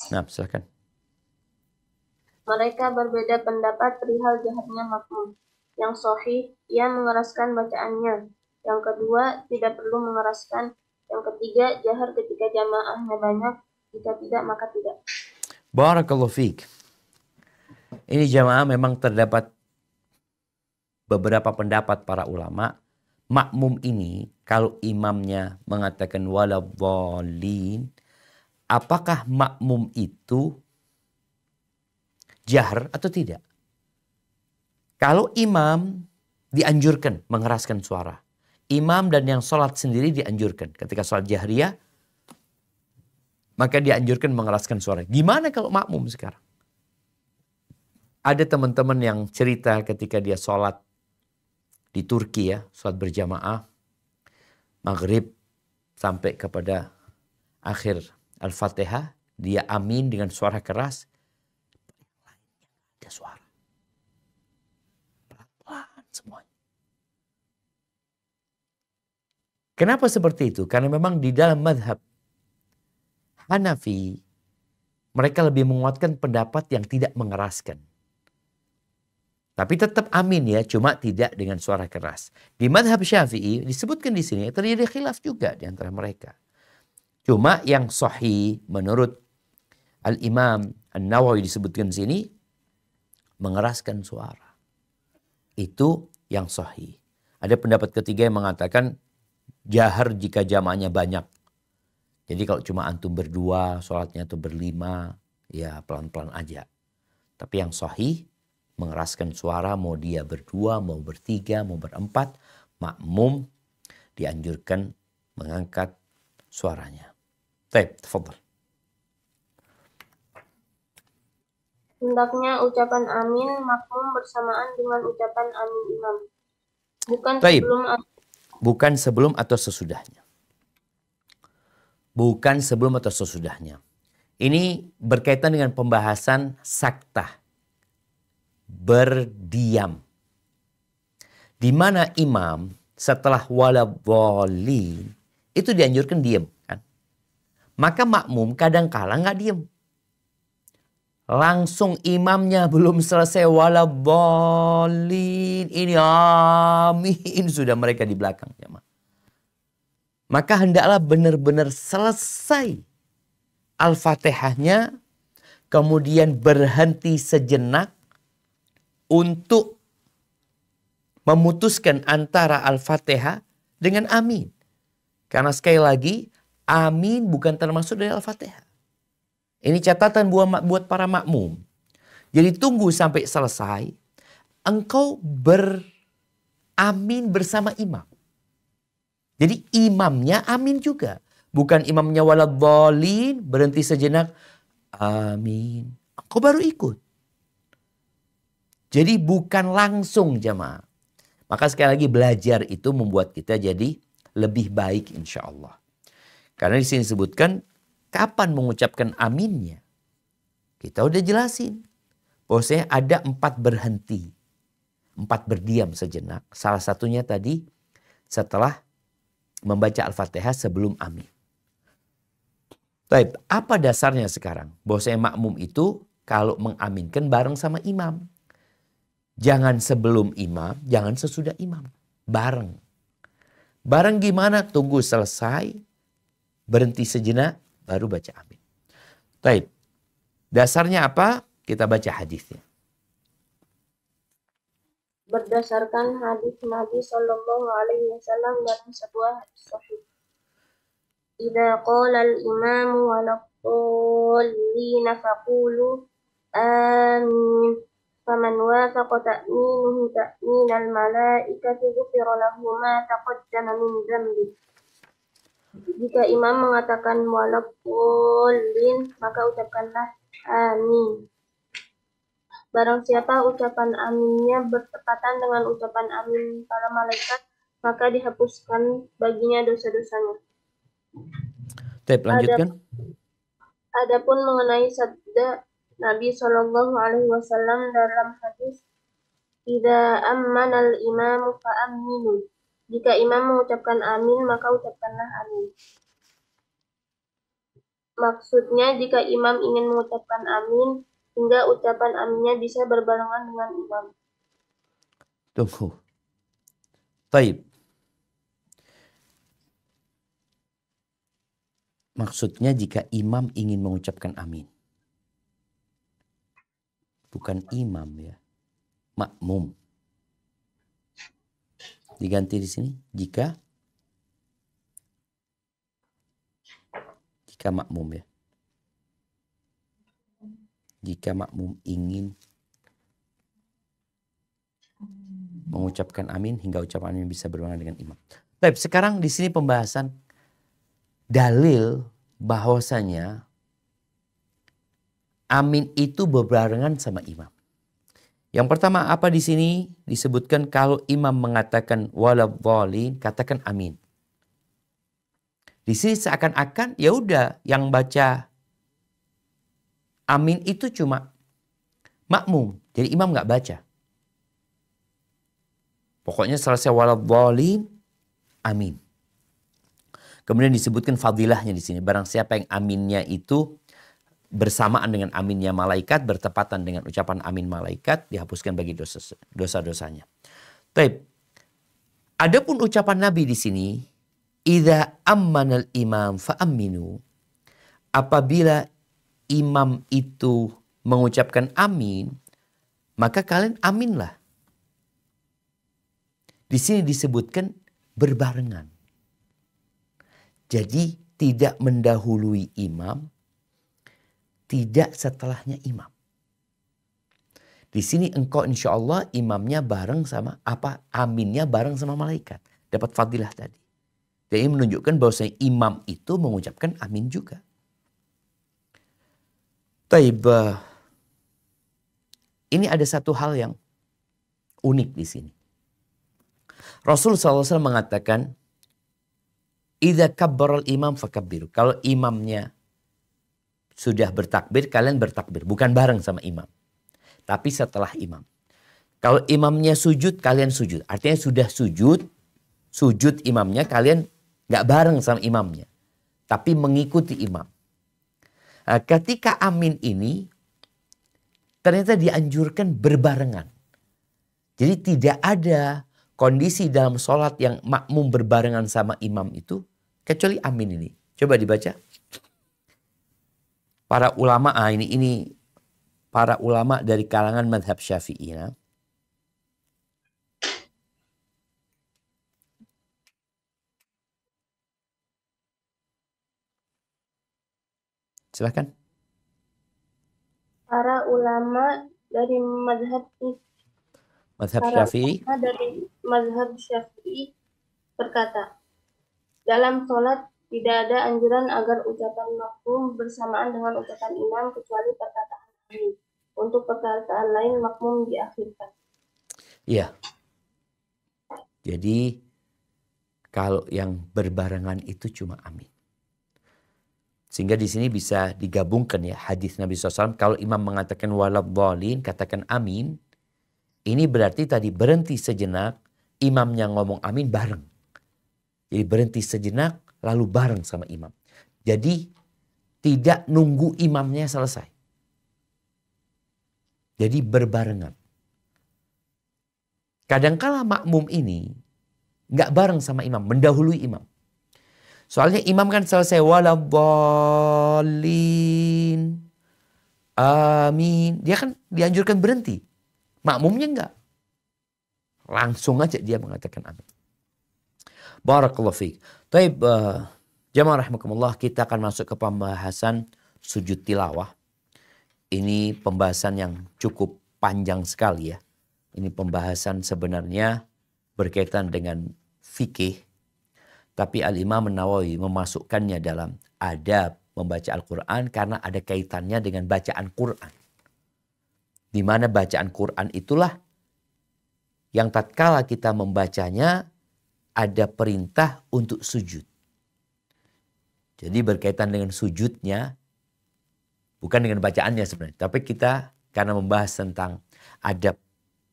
Nah, silakan. Mereka berbeda pendapat perihal jahatnya makmum. Yang sahih, ia mengeraskan bacaannya. Yang kedua, tidak perlu mengeraskan. Yang ketiga, jahar ketika jamaahnya banyak. Jika tidak, maka tidak. Barakallahu fiik. Ini jamaah memang terdapat beberapa pendapat para ulama. Makmum ini, kalau imamnya mengatakan waladhdallin, apakah makmum itu jahar atau tidak? Kalau imam dianjurkan mengeraskan suara. Imam dan yang sholat sendiri dianjurkan. Ketika sholat jahriyah, maka dianjurkan mengeraskan suara. Gimana kalau makmum sekarang? Ada teman-teman yang cerita ketika dia sholat di Turki ya, sholat berjamaah, maghrib sampai kepada akhir Al-Fatihah, dia amin dengan suara keras. Ada suara. Pelan-pelan semuanya. Kenapa seperti itu? Karena memang di dalam madhab Hanafi, mereka lebih menguatkan pendapat yang tidak mengeraskan. Tapi tetap amin ya, cuma tidak dengan suara keras. Di madhab Syafi'i disebutkan di sini terjadi khilaf juga di antara mereka. Cuma yang sahih menurut Al-Imam An-Nawawi disebutkan di sini mengeraskan suara. Itu yang sahih. Ada pendapat ketiga yang mengatakan jahar jika jamaahnya banyak. Jadi kalau cuma antum berdua, sholatnya atau berlima, ya pelan-pelan aja. Tapi yang sahih, mengeraskan suara mau dia berdua, mau bertiga, mau berempat, makmum dianjurkan mengangkat suaranya. Baik, tafadhal. Hendaknya ucapan amin makmum bersamaan dengan ucapan amin imam. Bukan sebelum atau sesudahnya. Bukan sebelum atau sesudahnya. Ini berkaitan dengan pembahasan saktah. Berdiam. Di mana imam setelah waladhdallin itu dianjurkan diam. Kan? Maka makmum kadang-kala nggak diam. Langsung imamnya belum selesai waladhdallin. Ini amin. Sudah mereka di belakang. Maka hendaklah benar-benar selesai Al-Fatihahnya. Kemudian berhenti sejenak untuk memutuskan antara Al-Fatihah dengan amin. Karena sekali lagi, amin bukan termasuk dari Al-Fatihah. Ini catatan buat para makmum. Jadi tunggu sampai selesai. Engkau beramin bersama imam. Jadi imamnya amin juga. Bukan imamnya waladhdallin, berhenti sejenak. Amin. Engkau baru ikut. Jadi bukan langsung jamaah. Maka sekali lagi belajar itu membuat kita jadi lebih baik insya Allah. Karena di sini disebutkan kapan mengucapkan aminnya. Kita udah jelasin. Bahwasanya ada 4 berhenti. 4 berdiam sejenak. Salah satunya tadi setelah membaca Al-Fatihah sebelum amin. Baik, apa dasarnya sekarang? Bahwasanya makmum itu kalau mengaminkan bareng sama imam. Jangan sebelum imam, jangan sesudah imam. Bareng. Bareng gimana? Tunggu selesai, berhenti sejenak, baru baca amin. Baik, dasarnya apa? Kita baca hadisnya. berdasarkan hadis Nabi Shallallahu Alaihi Wasallam dalam sebuah hadis sahih. Idza qala al-imamu waladdallina faqulu amin. Faman wafaqa ta'minuhu ta'minal malaikati ghufira lahu ma taqaddama min dzambi. Jika imam mengatakan waladdallin, maka ucapkanlah amin. Barang siapa ucapan aminnya bertepatan dengan ucapan amin para malaikat, maka dihapuskan baginya dosa-dosanya. Baik, lanjutkan. Adapun mengenai sabda Nabi Shallallahu Alaihi Wasallam dalam hadis, "Idza ammanal imamu fa'aminu." Jika imam mengucapkan amin, maka ucapkanlah amin. Maksudnya, jika imam ingin mengucapkan amin, hingga ucapan aminnya bisa berbarengan dengan imam. Tunggu. Baik. Maksudnya jika imam ingin mengucapkan amin. Bukan imam ya. Makmum. Diganti di sini. Jika makmum ya. Jika makmum ingin mengucapkan amin hingga ucapan amin bisa berbarengan dengan imam. Baik, sekarang di sini pembahasan dalil bahwasanya amin itu berbarengan sama imam. Yang pertama apa di sini disebutkan kalau imam mengatakan waladhdallin, katakan amin. Di sini seakan-akan ya udah yang baca amin itu cuma makmum. Jadi imam nggak baca. Pokoknya selesai waladhdallin, amin. Kemudian disebutkan fadilahnya di sini. Barang siapa yang aminnya itu bersamaan dengan aminnya malaikat, bertepatan dengan ucapan amin malaikat, dihapuskan bagi dosa-dosanya. Taib. Adapun ucapan Nabi di sini, idza ammanal imam fa'aminu. Apabila imam itu mengucapkan amin, maka kalian aminlah. Di sini disebutkan berbarengan. Jadi tidak mendahului imam, tidak setelahnya imam. Di sini engkau insya Allah imamnya bareng sama aminnya bareng sama malaikat. Dapat fadilah tadi. Jadi menunjukkan bahwasanya imam itu mengucapkan amin juga. Taib. Ini ada satu hal yang unik di sini. Rasul SAW mengatakan, idza kabbaral imam fakabbiru. Kalau imamnya sudah bertakbir, kalian bertakbir. Bukan bareng sama imam. Tapi setelah imam. Kalau imamnya sujud, kalian sujud. Artinya sudah sujud imamnya, kalian gak bareng sama imamnya. Tapi mengikuti imam. Nah, ketika amin ini, ternyata dianjurkan berbarengan. Jadi tidak ada kondisi dalam sholat yang makmum berbarengan sama imam itu, kecuali amin ini. Coba dibaca. Para ulama, ini para ulama dari kalangan madhab Syafi'i. Ya. Silahkan. Para ulama dari madhab Syafi'i. Dari mazhab Syafi'i berkata, dalam sholat tidak ada anjuran agar ucapan makmum bersamaan dengan ucapan imam kecuali perkataan amin. Untuk perkataan lain makmum diakhirkan. Iya. Jadi kalau yang berbarengan itu cuma amin. Sehingga di sini bisa digabungkan ya hadis Nabi SAW. Kalau imam mengatakan waladhdallin, katakan amin. Ini berarti tadi berhenti sejenak, imamnya ngomong amin bareng. Jadi berhenti sejenak, lalu bareng sama imam. Jadi tidak nunggu imamnya selesai. Jadi berbarengan. Kadangkala makmum ini nggak bareng sama imam, mendahului imam. Soalnya imam kan selesai waladhdallin, amin. Dia kan dianjurkan berhenti. Makmumnya enggak. Langsung aja dia mengatakan amin. Barakallahu fiik. Taib, jamaah rahimakumullah, kita akan masuk ke pembahasan sujud tilawah. Ini pembahasan yang cukup panjang sekali ya. Ini pembahasan sebenarnya berkaitan dengan fikih. Tapi Al-Imam An-Nawawi memasukkannya dalam adab membaca Al-Quran karena ada kaitannya dengan bacaan Quran. Di mana bacaan Quran itulah yang tatkala kita membacanya ada perintah untuk sujud. Jadi berkaitan dengan sujudnya, bukan dengan bacaannya sebenarnya. Tapi kita karena membahas tentang adab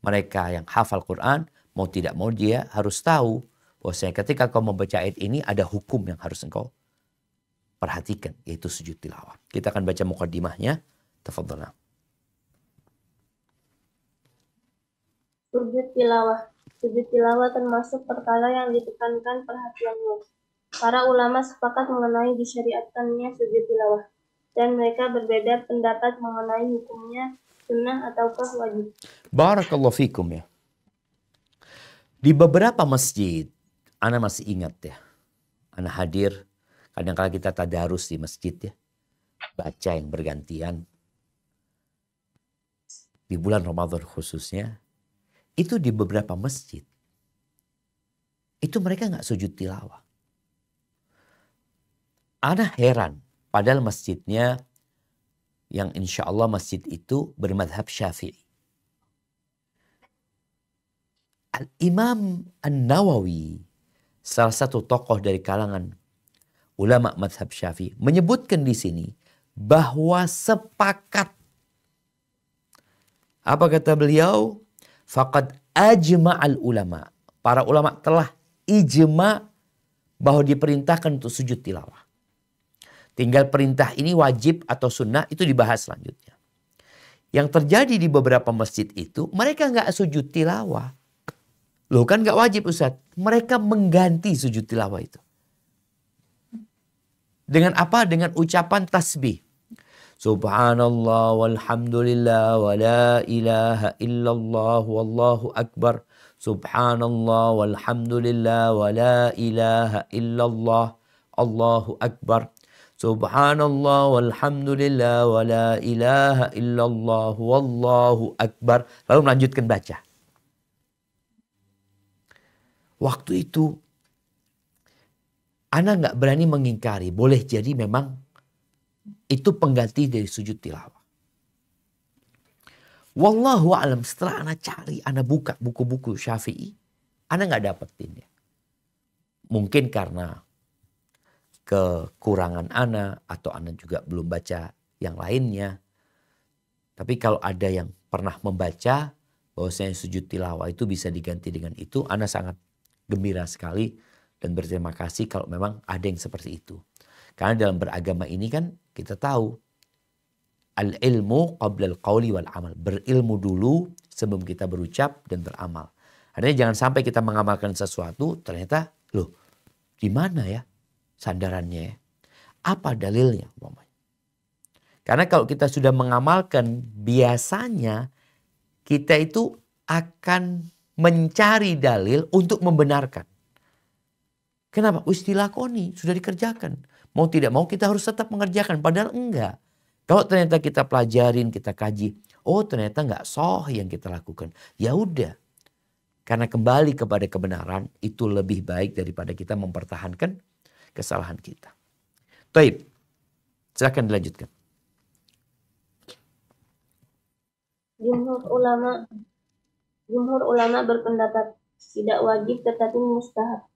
mereka yang hafal Quran, mau tidak mau dia harus tahu bahwasanya ketika kau membaca ayat ini ada hukum yang harus engkau perhatikan, yaitu sujud tilawah. Kita akan baca muqaddimahnya. Tafadhal. Sujud tilawah. Sujud tilawah termasuk perkara yang ditekankan perhatiannya. Para ulama sepakat mengenai disyariatkannya sujud tilawah. Dan mereka berbeda pendapat mengenai hukumnya sunnah ataukah wajib. Barakallahu fikum ya. Di beberapa masjid, ana masih ingat ya. Ana hadir, kadang-kadang kita tadarus di masjid ya. Baca yang bergantian. Di bulan Ramadan khususnya. Itu di beberapa masjid. Itu mereka nggak sujud tilawah. Ana heran. Padahal masjidnya yang insya Allah masjid itu bermadhab Syafi'i. Al-Imam An-Nawawi, salah satu tokoh dari kalangan ulama madhab Syafi'i, menyebutkan di sini bahwa sepakat. Apa kata beliau? Faqad ajma'al ulama. Para ulama telah ijma bahwa diperintahkan untuk sujud tilawah. Tinggal perintah ini wajib atau sunnah itu dibahas selanjutnya. Yang terjadi di beberapa masjid itu mereka nggak sujud tilawah. Loh kan nggak wajib Ustaz. Mereka mengganti sujud tilawah itu. Dengan apa? Dengan ucapan tasbih. Subhanallah walhamdulillah wa la ilaha illallah wallahu akbar. Subhanallah walhamdulillah wa la ilaha illallah Allahu akbar. Subhanallah walhamdulillah wa la ilaha illallah wallahu akbar. Lalu melanjutkan baca. Waktu itu ana nggak berani mengingkari. Boleh jadi memang itu pengganti dari sujud tilawah. Wallahu a'lam, setelah ana cari, ana buka buku-buku Syafi'i, ana nggak dapetin ya. Mungkin karena kekurangan ana atau ana juga belum baca yang lainnya. Tapi kalau ada yang pernah membaca bahwasanya sujud tilawah itu bisa diganti dengan itu, ana sangat gembira sekali dan berterima kasih kalau memang ada yang seperti itu. Karena dalam beragama ini kan kita tahu al-ilmu qabla al-qawli wal amal. Berilmu dulu sebelum kita berucap dan beramal. Artinya jangan sampai kita mengamalkan sesuatu ternyata loh di mana ya sandarannya? Apa dalilnya? Karena kalau kita sudah mengamalkan biasanya kita itu akan mencari dalil untuk membenarkan. Kenapa? Dilakoni, sudah dikerjakan. Mau tidak mau kita harus tetap mengerjakan. Padahal enggak. Kalau ternyata kita pelajarin, kita kaji. Oh ternyata enggak sahih yang kita lakukan. Ya udah. Karena kembali kepada kebenaran itu lebih baik daripada kita mempertahankan kesalahan kita. Taib. Silakan dilanjutkan. Jumhur ulama berpendapat tidak wajib tetapi mustahab.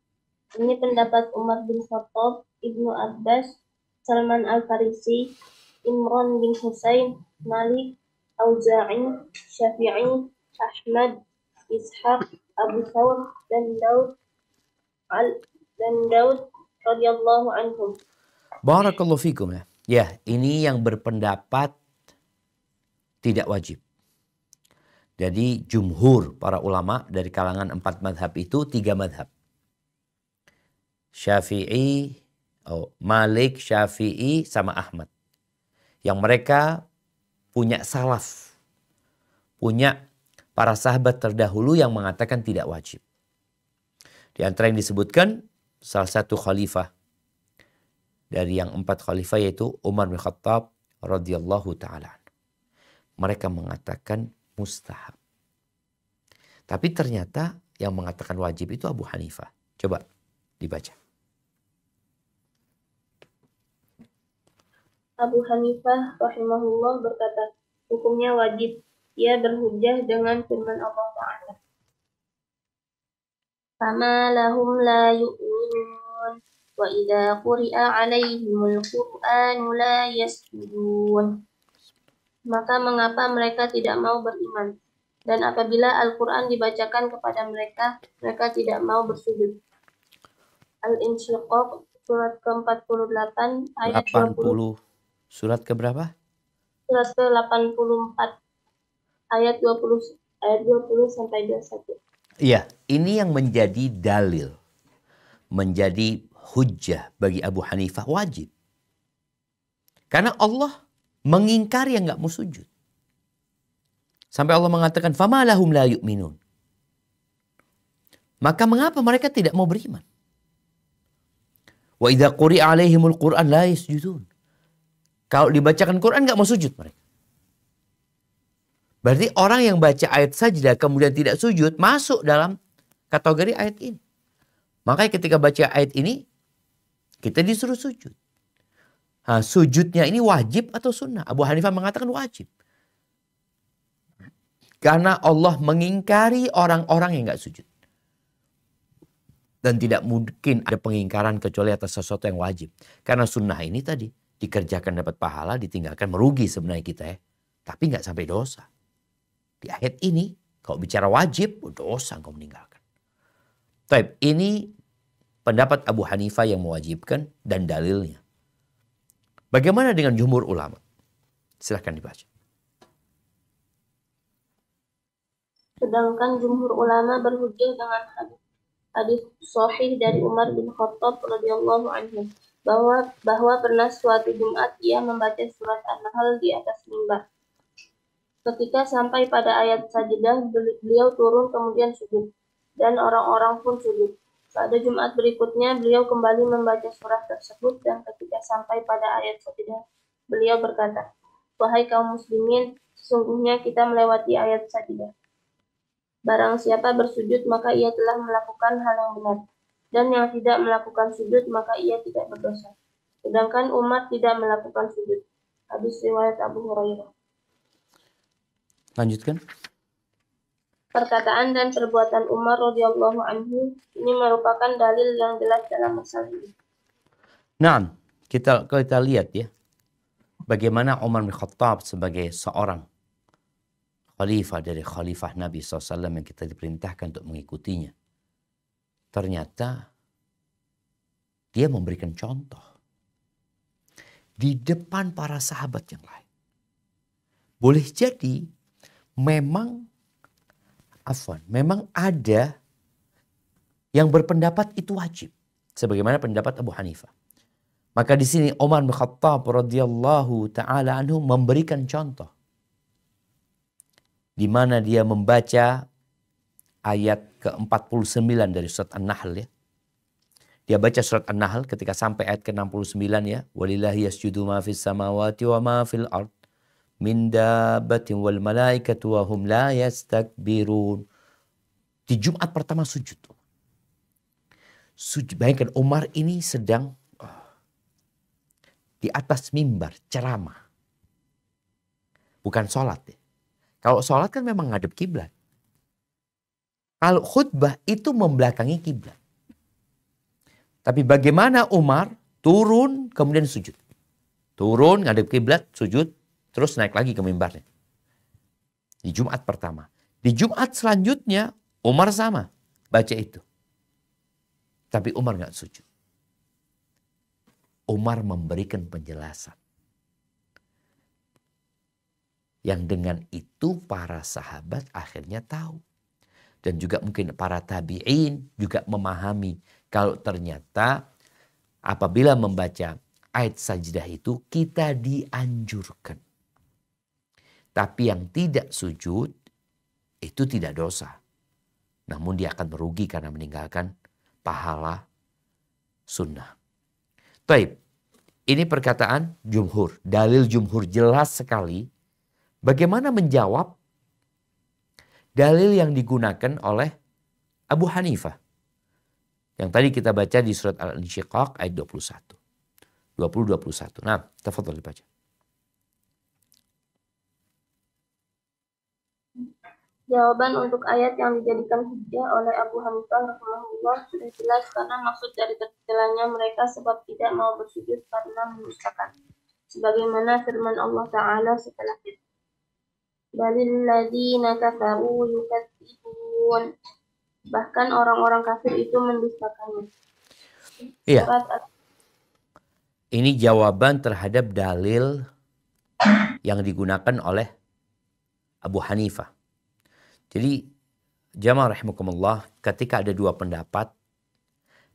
Ini pendapat Umar bin Khattab, Ibnu Abbas, Salman Al-Farisi, Imran bin Husain, Malik, Auza'i, Syafi'i, Ahmad, Ishaq, Abu Thawr, dan Daud radhiyallahu anhum. Barakallahu fikum ya. Ya, ini yang berpendapat tidak wajib. Jadi jumhur para ulama dari kalangan 4 madhab itu 3 madhab. Syafi'i, Malik, Syafi'i, sama Ahmad. Yang mereka punya salaf. Punya para sahabat terdahulu yang mengatakan tidak wajib. Di antara yang disebutkan salah satu khalifah dari yang 4 khalifah yaitu Umar bin Khattab radhiyallahu taala. Mereka mengatakan mustahab. Tapi ternyata yang mengatakan wajib itu Abu Hanifah. Coba dibaca. Abu Hanifah rahimahullah berkata, hukumnya wajib. Ia berhujjah dengan firman Allah Ta'ala. Fama lahum la yu'minun wa idza quri'a 'alaihimul Qur'anu la yasjudun. Maka mengapa mereka tidak mau beriman? Dan apabila Al-Qur'an dibacakan kepada mereka, mereka tidak mau bersujud. Al-Insyiqaq surat ke-48 ayat 20. Surat ke berapa? Surat ke-84 ayat 20 sampai 21. Iya, ini yang menjadi dalil, menjadi hujjah bagi Abu Hanifah wajib. Karena Allah mengingkari yang nggak mau sujud. Sampai Allah mengatakan, "Fama lahum la yu'minun." Maka mengapa mereka tidak mau beriman? Wa idza quri'a 'alaihimul Qur'an la yasjudun. Kalau dibacakan Quran nggak mau sujud mereka. Berarti orang yang baca ayat sajdah kemudian tidak sujud masuk dalam kategori ayat ini. Makanya ketika baca ayat ini kita disuruh sujud. Nah, sujudnya ini wajib atau sunnah? Abu Hanifah mengatakan wajib. Karena Allah mengingkari orang-orang yang nggak sujud. Dan tidak mungkin ada pengingkaran kecuali atas sesuatu yang wajib. Karena sunnah ini tadi dikerjakan dapat pahala, ditinggalkan merugi sebenarnya kita ya. Tapi nggak sampai dosa. Di ayat ini, kalau bicara wajib, dosa engkau meninggalkan. Taib, ini pendapat Abu Hanifah yang mewajibkan dan dalilnya. Bagaimana dengan jumhur ulama? Silahkan dibaca. Sedangkan jumhur ulama berhujjah dengan hadis sahih dari Umar bin Khattab radhiyallahu anhu bahwa pernah suatu Jumat ia membaca surat An-Nahl di atas mimbar. Ketika sampai pada ayat sajdah, beliau turun kemudian sujud, dan orang-orang pun sujud. Pada Jumat berikutnya, beliau kembali membaca surat tersebut, dan ketika sampai pada ayat sajdah, beliau berkata, "Wahai kaum muslimin, sesungguhnya kita melewati ayat sajdah. Barang siapa bersujud, maka ia telah melakukan hal yang benar. Dan yang tidak melakukan sujud, maka ia tidak berdosa. Sedangkan Umar tidak melakukan sujud." Hadis riwayat Abu Hurairah. Lanjutkan. Perkataan dan perbuatan Umar radhiyallahu anhu ini merupakan dalil yang jelas dalam masalah ini. Nah, kita lihat ya. Bagaimana Umar bin Khattab sebagai seorang khalifah dari khalifah Nabi SAW yang kita diperintahkan untuk mengikutinya. Ternyata dia memberikan contoh di depan para sahabat yang lain. Boleh jadi memang ada yang berpendapat itu wajib, sebagaimana pendapat Abu Hanifah. Maka di sini Umar bin Khattab radhiyallahu taala anhu memberikan contoh di mana dia membaca ayat ke-49 dari surat An-Nahl ya. Dia baca surat An-Nahl ketika sampai ayat ke-69 ya. Walillahi yasjudu ma fis samawati wa ma fil ard min dabbatin wal malaikatu wa hum la yastakbirun. Di Jumat pertama sujud. Bayangkan Umar ini sedang di atas mimbar ceramah. Bukan sholat ya. Kalau sholat kan memang ngadep kiblat. Kalau khutbah itu membelakangi kiblat. Tapi bagaimana Umar turun kemudian sujud. Turun ngadep kiblat, sujud, terus naik lagi ke mimbarnya. Di Jumat pertama. Di Jumat selanjutnya Umar sama baca itu. Tapi Umar nggak sujud. Umar memberikan penjelasan. Yang dengan itu para sahabat akhirnya tahu. Dan juga mungkin para tabi'in juga memahami. Kalau ternyata apabila membaca ayat sajdah itu kita dianjurkan. Tapi yang tidak sujud itu tidak dosa. Namun dia akan merugi karena meninggalkan pahala sunnah. Taib, ini perkataan jumhur. Dalil jumhur jelas sekali. Bagaimana menjawab dalil yang digunakan oleh Abu Hanifah. Yang tadi kita baca di surat Al-Insyiqaq ayat 21. 20-21. Nah, tafadhol dibaca. Jawaban untuk ayat yang dijadikan hujjah oleh Abu Hanifah rahimahullah sudah jelas karena maksud dari tercelanya mereka sebab tidak mau bersujud karena mendustakan. Sebagaimana firman Allah Ta'ala setelah itu. Balil ladzina kafaru yukadzibun. Bahkan orang-orang kafir itu mendustakannya. Iya. Surat Ini jawaban terhadap dalil yang digunakan oleh Abu Hanifah. Jadi jamaah rahimakumullah, ketika ada dua pendapat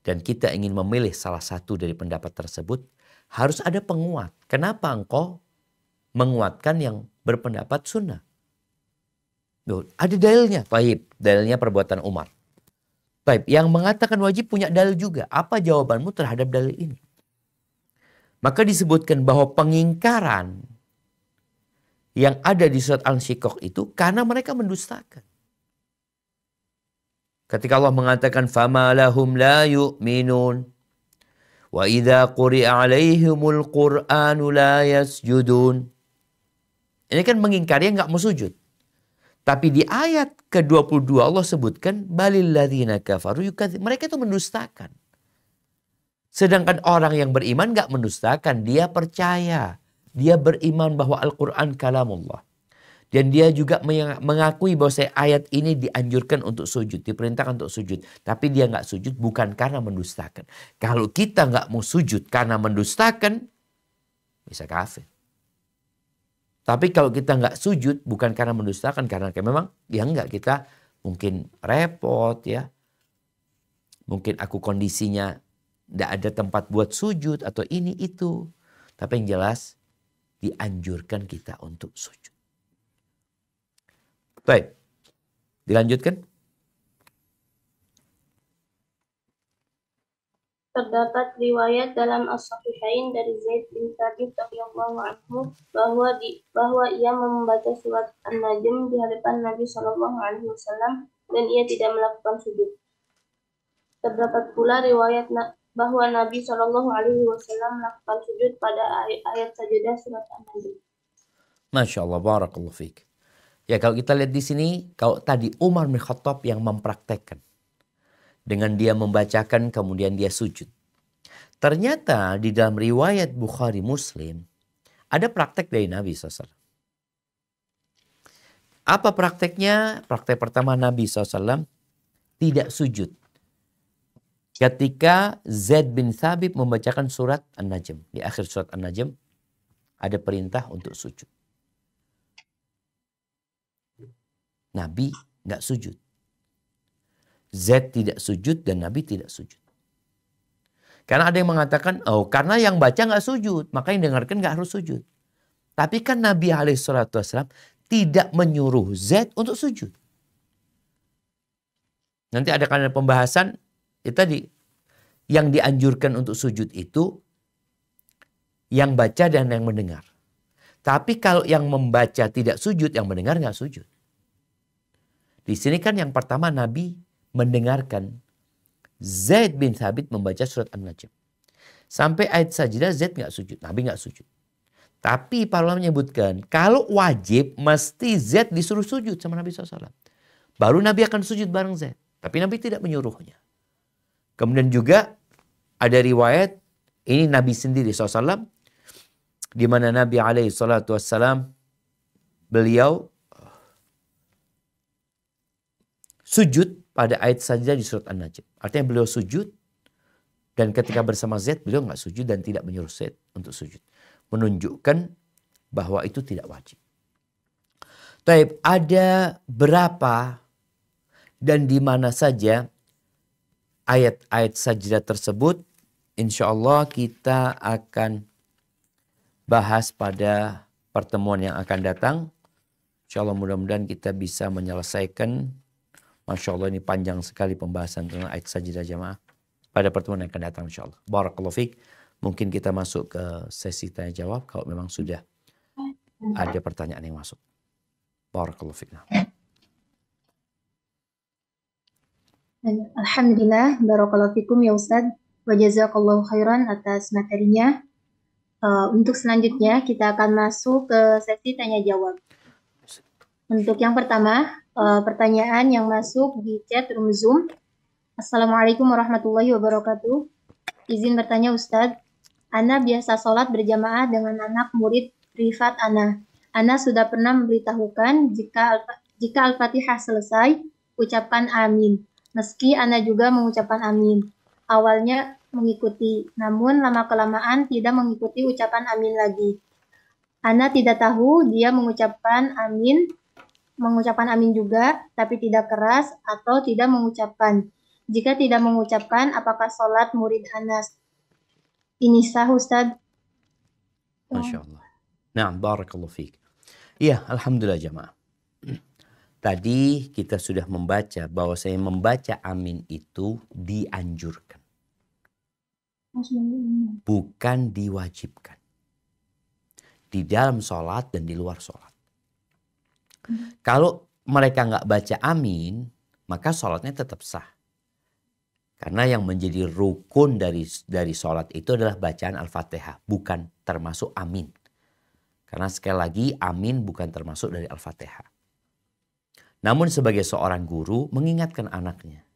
dan kita ingin memilih salah satu dari pendapat tersebut, harus ada penguat. Kenapa engkau menguatkan yang berpendapat sunnah? Loh, ada dalilnya. Baik, dalilnya perbuatan Umar. Baik, yang mengatakan wajib punya dalil juga. Apa jawabanmu terhadap dalil ini? Maka disebutkan bahwa pengingkaran yang ada di surat Al-Insyiqaq itu karena mereka mendustakan. Ketika Allah mengatakan fama lahum la yu'minun wa idza quri'a 'alaihimul qur'anu la yasjudun. Ini kan mengingkari yang enggak mau sujud. Tapi di ayat ke-22 Allah sebutkan balil ladzina kafaru yukadzibun. Mereka itu mendustakan. Sedangkan orang yang beriman enggak mendustakan, dia percaya. Dia beriman bahwa Al-Quran kalamullah. Dan dia juga mengakui bahwa ayat ini dianjurkan untuk sujud. Diperintahkan untuk sujud. Tapi dia nggak sujud bukan karena mendustakan. Kalau kita nggak mau sujud karena mendustakan, bisa kafir. Tapi kalau kita nggak sujud bukan karena mendustakan. Karena memang ya nggak, kita mungkin repot ya. Mungkin aku kondisinya nggak ada tempat buat sujud atau ini itu. Tapi yang jelas dianjurkan kita untuk sujud. Baik, dilanjutkan. Terdapat riwayat dalam As-Sahihain dari Zaid bin Thabit radhiyallahu anhu bahwa ia membaca surat An-Najm di hadapan Nabi Shallallahu Alaihi Wasallam dan ia tidak melakukan sujud. Terdapat pula riwayat bahwa Nabi Shallallahu Alaihi Wasallam melakukan sujud pada ayat sajadah surat An-Najm. Masya Allah, barakallahu fiik. Ya kalau kita lihat di sini, kalau tadi Umar bin Khattab yang mempraktekkan. Dengan dia membacakan kemudian dia sujud. Ternyata di dalam riwayat Bukhari Muslim, ada praktek dari Nabi SAW. Apa prakteknya? Praktek pertama Nabi SAW tidak sujud. Ketika Zaid bin Thabit membacakan surat An-Najm. Di akhir surat An-Najm ada perintah untuk sujud. Nabi nggak sujud. Zaid tidak sujud dan Nabi tidak sujud. Karena ada yang mengatakan, oh karena yang baca nggak sujud, maka yang dengarkan nggak harus sujud. Tapi kan Nabi SAW tidak menyuruh Zaid untuk sujud. Nanti ada pembahasan, itu tadi yang dianjurkan untuk sujud itu yang baca dan yang mendengar. Tapi kalau yang membaca tidak sujud, yang mendengar nggak sujud. Di sini kan yang pertama Nabi mendengarkan Zaid bin Thabit membaca surat An-Najm. Sampai ayat sajadah Zaid nggak sujud, Nabi nggak sujud. Tapi para ulama menyebutkan kalau wajib mesti Zaid disuruh sujud sama Nabi SAW. Baru Nabi akan sujud bareng Zaid. Tapi Nabi tidak menyuruhnya. Kemudian juga ada riwayat ini Nabi sendiri SAW di mana Nabi SAW beliau sujud pada ayat saja di surat An-Najm. Artinya beliau sujud dan ketika bersama Zaid beliau nggak sujud dan tidak menyuruh Zaid untuk sujud. Menunjukkan bahwa itu tidak wajib. Taib, ada berapa dan di mana saja ayat-ayat sajdah tersebut? Insya Allah kita akan bahas pada pertemuan yang akan datang. Insya Allah mudah-mudahan kita bisa menyelesaikan. Masya Allah ini panjang sekali pembahasan tentang ayat sajidah jamaah. Pada pertemuan yang akan datang insya Allah. Barakallahu fiik. Mungkin kita masuk ke sesi tanya jawab kalau memang sudah ada pertanyaan yang masuk. Barakallahu fiik. Alhamdulillah, barakallahu fikum ya Ustadz. Wa jazakallahu khairan atas materinya. Untuk selanjutnya kita akan masuk ke sesi tanya jawab. Untuk yang pertama, pertanyaan yang masuk di chat room Zoom. Assalamualaikum warahmatullahi wabarakatuh. Izin bertanya Ustadz, Ana biasa sholat berjamaah dengan anak murid privat Ana. Ana sudah pernah memberitahukan jika Al-Fatihah selesai, ucapkan amin. Meski Ana juga mengucapkan amin. Awalnya mengikuti, namun lama-kelamaan tidak mengikuti ucapan amin lagi. Ana tidak tahu dia mengucapkan amin juga, tapi tidak keras atau tidak mengucapkan. Jika tidak mengucapkan, apakah sholat murid Ana ini sah, Ustadz? Masya Allah. Nah, barakallahu fiik. Iya, alhamdulillah jamaah. Tadi kita sudah membaca bahwa saya membaca amin itu dianjurkan. Bukan diwajibkan. Di dalam sholat dan di luar sholat. Kalau mereka nggak baca amin, maka sholatnya tetap sah. Karena yang menjadi rukun dari sholat itu adalah bacaan Al-Fatihah. Bukan termasuk amin. Karena sekali lagi amin bukan termasuk dari Al-Fatihah. Namun sebagai seorang guru mengingatkan anaknya.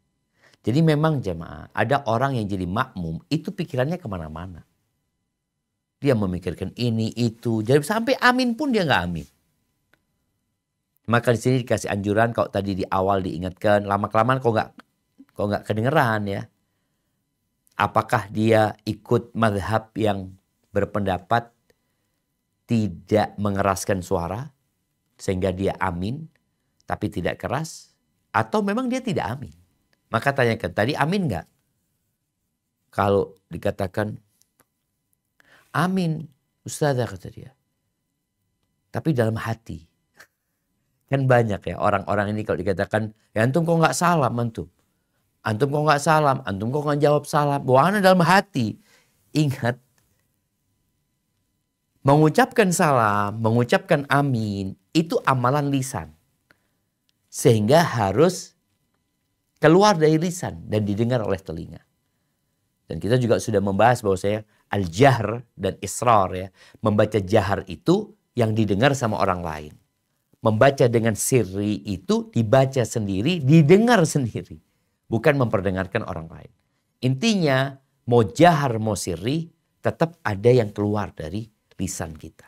Jadi memang jemaah ada orang yang jadi makmum itu pikirannya kemana-mana. Dia memikirkan ini itu. Jadi sampai amin pun dia nggak amin. Maka di sini dikasih anjuran kalau tadi di awal diingatkan lama-kelamaan kok nggak kedengeran ya. Apakah dia ikut mazhab yang berpendapat tidak mengeraskan suara sehingga dia amin tapi tidak keras, atau memang dia tidak amin? Maka tanyakan tadi amin nggak? Kalau dikatakan amin, Ustazah kata dia, tapi dalam hati. Kan banyak ya orang-orang ini kalau dikatakan ya antum kok nggak salam antum. Antum kok nggak salam, antum kok nggak jawab salam. Bahwa dalam hati. Ingat, mengucapkan salam, mengucapkan amin, itu amalan lisan. Sehingga harus keluar dari lisan dan didengar oleh telinga. Dan kita juga sudah membahas bahwa saya al-jahr dan israr ya. Membaca jahar itu yang didengar sama orang lain. Membaca dengan sirri itu dibaca sendiri, didengar sendiri. Bukan memperdengarkan orang lain. Intinya mau jahar mau sirri tetap ada yang keluar dari lisan kita.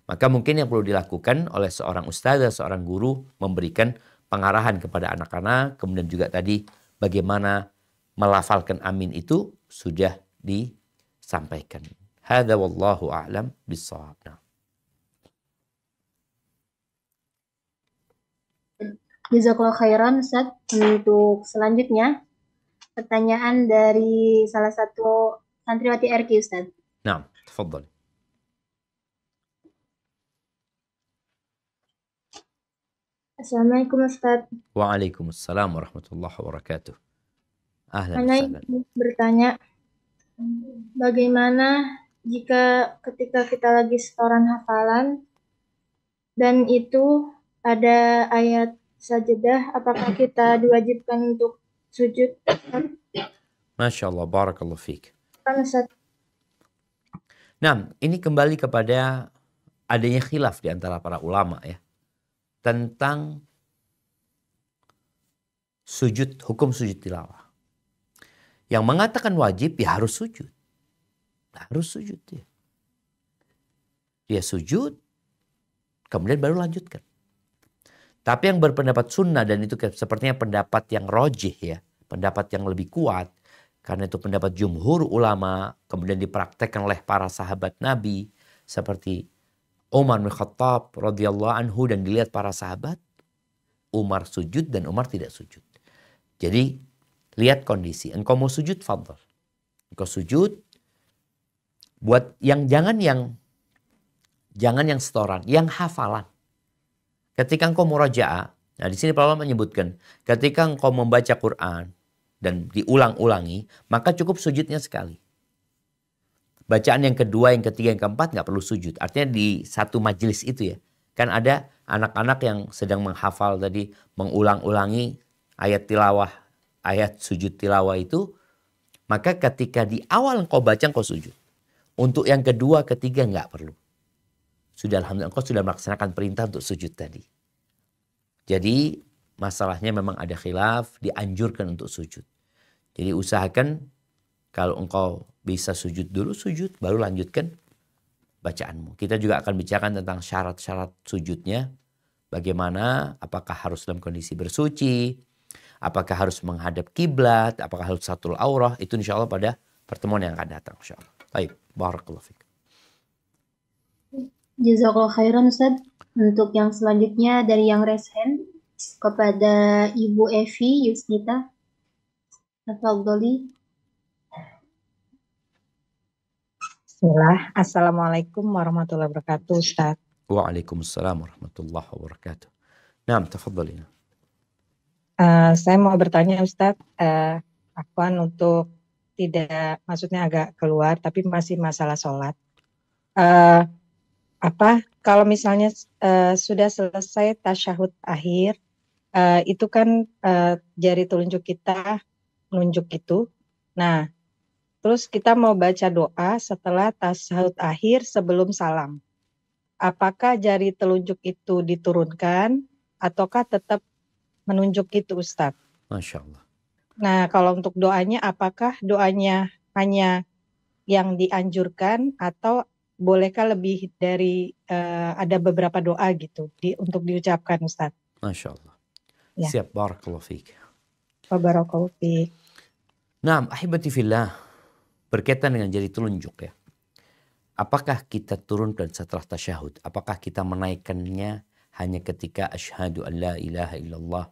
Maka mungkin yang perlu dilakukan oleh seorang ustazah, seorang guru memberikan pengarahan kepada anak-anak. Kemudian juga tadi bagaimana melafalkan amin itu sudah disampaikan. Hadza wallahu a'lam bissawab. Jazakallah khairan Ustaz. Untuk selanjutnya pertanyaan dari salah satu santriwati RQ Ustaz. Nah, tafadhal. Assalamualaikum Ustaz. Waalaikumsalam warahmatullahi wabarakatuh. Ahlan Ana wasahlan. ingin bertanya, bagaimana jika ketika kita lagi setoran hafalan dan itu ada ayat sajadah, apakah kita diwajibkan untuk sujud? Masya Allah, barakallahu fiik. Kan Ustaz? Nah, ini kembali kepada adanya khilaf di antara para ulama ya. Tentang sujud, hukum sujud tilawah. Yang mengatakan wajib ya harus sujud. Harus sujud ya. Dia sujud, kemudian baru lanjutkan. Tapi yang berpendapat sunnah, dan itu sepertinya pendapat yang rojih ya. Pendapat yang lebih kuat. Karena itu pendapat jumhur ulama, kemudian dipraktekkan oleh para sahabat Nabi. Seperti Umar bin Khattab radhiyallahu anhu, dan dilihat para sahabat. Umar sujud dan Umar tidak sujud. Jadi lihat kondisi. Engkau mau sujud, fadhal. Engkau sujud. Buat yang jangan yang setoran, yang hafalan. Ketika engkau murajaah, nah di sini para ulama menyebutkan, ketika engkau membaca Quran dan diulang-ulangi, maka cukup sujudnya sekali. Bacaan yang kedua, yang ketiga, yang keempat nggak perlu sujud. Artinya di satu majelis itu ya. Kan ada anak-anak yang sedang menghafal tadi, mengulang-ulangi ayat tilawah, ayat sujud tilawah itu. Maka ketika di awal engkau baca, engkau sujud. Untuk yang kedua, ketiga nggak perlu. Sudah alhamdulillah engkau sudah melaksanakan perintah untuk sujud tadi. Jadi masalahnya memang ada khilaf, dianjurkan untuk sujud. Jadi usahakan kalau engkau bisa sujud dulu, sujud, baru lanjutkan bacaanmu. Kita juga akan bicarakan tentang syarat-syarat sujudnya. Bagaimana, apakah harus dalam kondisi bersuci, apakah harus menghadap kiblat, apakah harus satul aurah, itu insya Allah pada pertemuan yang akan datang. Insya Allah. Baik, barakallahu fiik. Jazakallah khairan Ustaz. Untuk yang selanjutnya dari yang raise hand kepada Ibu Evi Yusnita. Tafadholi. Bismillah. Assalamualaikum warahmatullahi wabarakatuh, Ustaz. Waalaikumsalam warahmatullahi wabarakatuh. Naam, tafadhali. Saya mau bertanya, Ustaz. Afwan untuk tidak, maksudnya agak keluar, tapi masih masalah sholat. Kalau misalnya sudah selesai tasyahud akhir, itu kan jari telunjuk kita menunjuk itu. Nah, terus kita mau baca doa setelah tasyahud akhir sebelum salam. Apakah jari telunjuk itu diturunkan ataukah tetap menunjuk itu, Ustaz? Masya Allah. Nah, kalau untuk doanya, apakah doanya hanya yang dianjurkan atau bolehkah lebih dari ada beberapa doa gitu untuk diucapkan, Ustaz? Masya Allah. Ya. Siap, barakallahu fiik. Barakallahu fiik. Naam, ahibati fillah. Berkaitan dengan jari telunjuk ya. Apakah kita turunkan setelah tasyahud? Apakah kita menaikkannya hanya ketika asyhadu an la ilaha illallah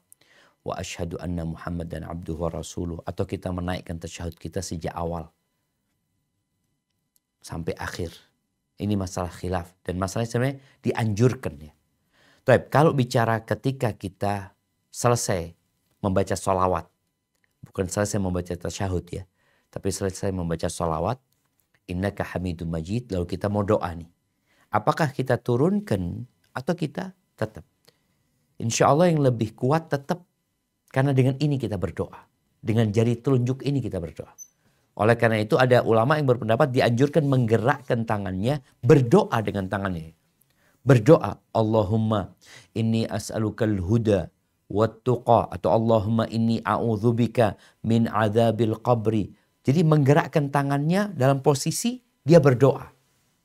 wa asyhadu anna Muhammadan abduhu wa rasuluh, atau kita menaikkan tasyahud kita sejak awal sampai akhir? Ini masalah khilaf dan masalahnya sebenarnya dianjurkan ya. Baik, kalau bicara ketika kita selesai membaca sholawat, bukan selesai membaca tasyahud ya, tapi selesai membaca sholawat, innaka hamidum majid, lalu kita mau doa nih. Apakah kita turunkan atau kita tetap? Insya Allah yang lebih kuat tetap. Karena dengan ini kita berdoa. Dengan jari telunjuk ini kita berdoa. Oleh karena itu ada ulama yang berpendapat dianjurkan menggerakkan tangannya, berdoa dengan tangannya. Berdoa, Allahumma inni as'alukal huda wattuqa, atau Allahumma inni a'udzubika min adzabil qabri. Jadi menggerakkan tangannya dalam posisi dia berdoa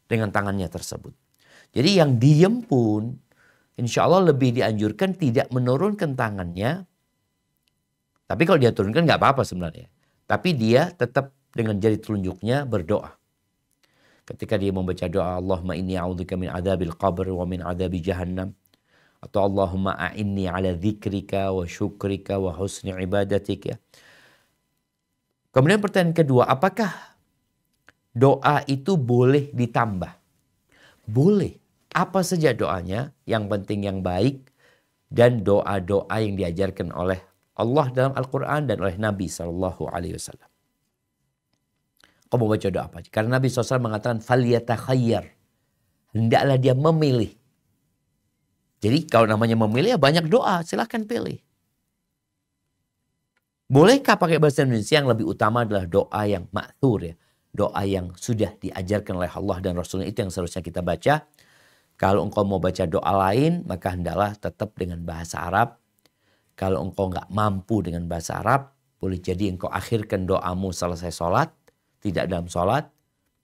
dengan tangannya tersebut. Jadi yang diem pun insya Allah lebih dianjurkan tidak menurunkan tangannya. Tapi kalau dia turunkan nggak apa-apa sebenarnya. Tapi dia tetap dengan jari telunjuknya berdoa. Ketika dia membaca doa, Allahumma inni a'udzubika min adzabil qabr wa min adzabi jahannam, atau Allahumma a'inni ala dzikrika wa syukrika wa husni ibadatika. Kemudian pertanyaan kedua, apakah doa itu boleh ditambah? Boleh. Apa saja doanya, yang penting yang baik, dan doa-doa yang diajarkan oleh Allah dalam Al-Quran dan oleh Nabi SAW. Kau mau baca doa apa? Karena Nabi SAW mengatakan, فَلْيَتَخَيَّرْ, hendaklah dia memilih. Jadi kalau namanya memilih ya banyak doa, silahkan pilih. Bolehkah pakai bahasa Indonesia? Yang lebih utama adalah doa yang ma'thur ya. Doa yang sudah diajarkan oleh Allah dan Rasulnya, itu yang seharusnya kita baca. Kalau engkau mau baca doa lain, maka hendaklah tetap dengan bahasa Arab. Kalau engkau nggak mampu dengan bahasa Arab, boleh jadi engkau akhirkan doamu selesai sholat, tidak dalam sholat.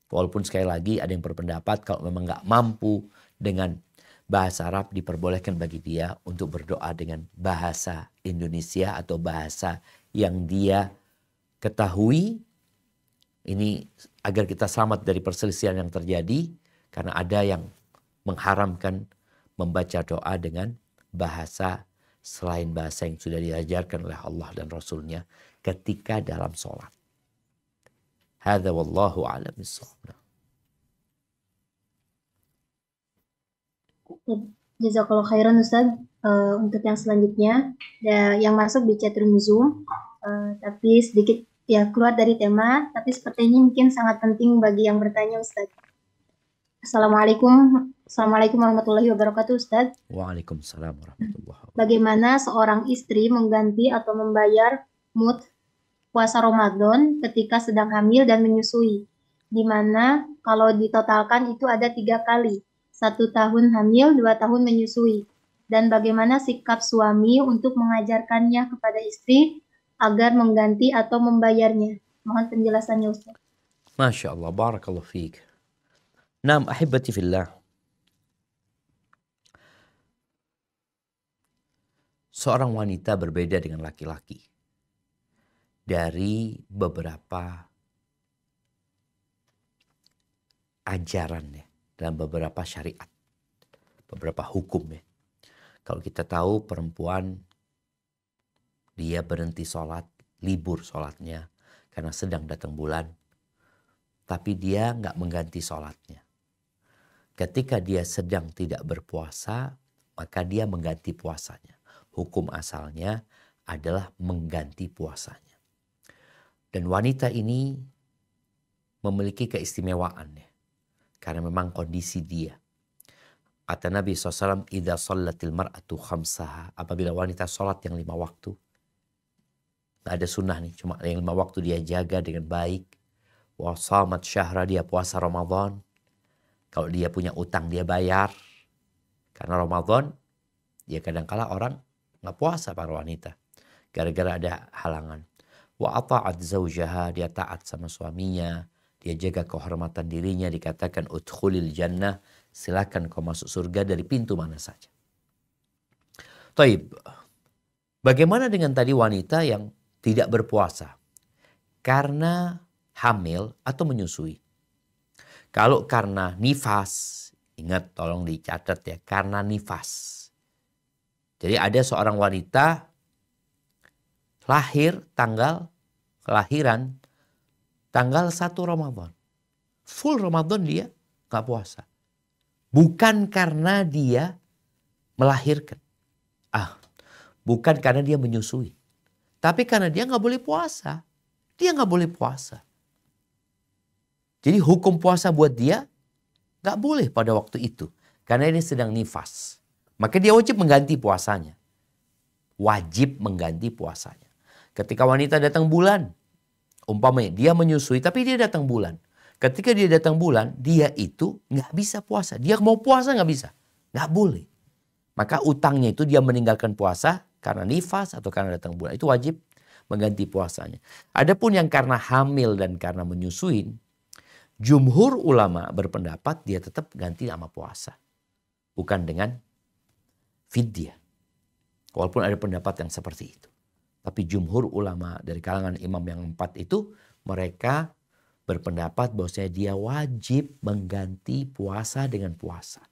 Walaupun sekali lagi ada yang berpendapat kalau memang nggak mampu dengan bahasa Arab, diperbolehkan bagi dia untuk berdoa dengan bahasa Indonesia atau bahasa yang dia ketahui. Ini agar kita selamat dari perselisihan yang terjadi, karena ada yang mengharamkan membaca doa dengan bahasa selain bahasa yang sudah diajarkan oleh Allah dan Rasulnya ketika dalam sholat. Hadza wallahu a'lam bishawab. Jazakallah khairan Ustaz. Untuk yang selanjutnya, yang masuk di chatroom Zoom, tapi sedikit ya keluar dari tema, tapi seperti ini mungkin sangat penting bagi yang bertanya Ustaz. Assalamualaikum warahmatullahi wabarakatuh Ustaz. Waalaikumsalam warahmatullahi wabarakatuh. Bagaimana seorang istri mengganti atau membayar mut puasa Ramadan ketika sedang hamil dan menyusui? Di mana kalau ditotalkan itu ada 3 kali. 1 tahun hamil, 2 tahun menyusui. Dan bagaimana sikap suami untuk mengajarkannya kepada istri agar mengganti atau membayarnya? Mohon penjelasannya Ustaz. Masya Allah, barakallahu fiik. Naam, ahibati fillah. Seorang wanita berbeda dengan laki-laki dari beberapa ajaran ya, dalam beberapa syariat, beberapa hukum ya. Kalau kita tahu perempuan dia berhenti sholat, libur sholatnya karena sedang datang bulan, tapi dia nggak mengganti sholatnya. Ketika dia sedang tidak berpuasa, maka dia mengganti puasanya. Hukum asalnya adalah mengganti puasanya. Dan wanita ini memiliki keistimewaan ya, karena memang kondisi dia. Kata Nabi SAW, "Idza shallatil mar'atu khamsaha." Apabila wanita sholat yang 5 waktu. Gak ada sunnah nih, cuma yang 5 waktu dia jaga dengan baik. Wa shamat syahra, dia puasa Ramadan. Kalau dia punya utang dia bayar. Karena Ramadan, dia kadang-kala orang gak puasa para wanita. Gara-gara ada halangan. Wa ata'at zawjaha, dia taat sama suaminya. Dia jaga kehormatan dirinya, dikatakan udkhulil jannah, silakan kau masuk surga dari pintu mana saja. Taib. Bagaimana dengan tadi wanita yang tidak berpuasa karena hamil atau menyusui? Kalau karena nifas, ingat tolong dicatat ya, karena nifas. Jadi ada seorang wanita kelahiran tanggal 1 Ramadan. Full Ramadan dia gak puasa. Bukan karena dia melahirkan. Bukan karena dia menyusui. Tapi karena dia gak boleh puasa. Dia gak boleh puasa. Jadi hukum puasa buat dia gak boleh pada waktu itu. Karena ini sedang nifas. Maka dia wajib mengganti puasanya. Wajib mengganti puasanya. Ketika wanita datang bulan, umpamanya dia menyusui tapi dia datang bulan. Ketika dia datang bulan, dia itu nggak bisa puasa. Dia mau puasa nggak bisa, nggak boleh. Maka utangnya itu dia meninggalkan puasa karena nifas atau karena datang bulan. Itu wajib mengganti puasanya. Adapun yang karena hamil dan karena menyusui, jumhur ulama berpendapat dia tetap ganti sama puasa, bukan dengan fidyah. Walaupun ada pendapat yang seperti itu. Tapi jumhur ulama dari kalangan imam yang 4 itu, mereka berpendapat bahwasanya dia wajib mengganti puasa dengan puasa.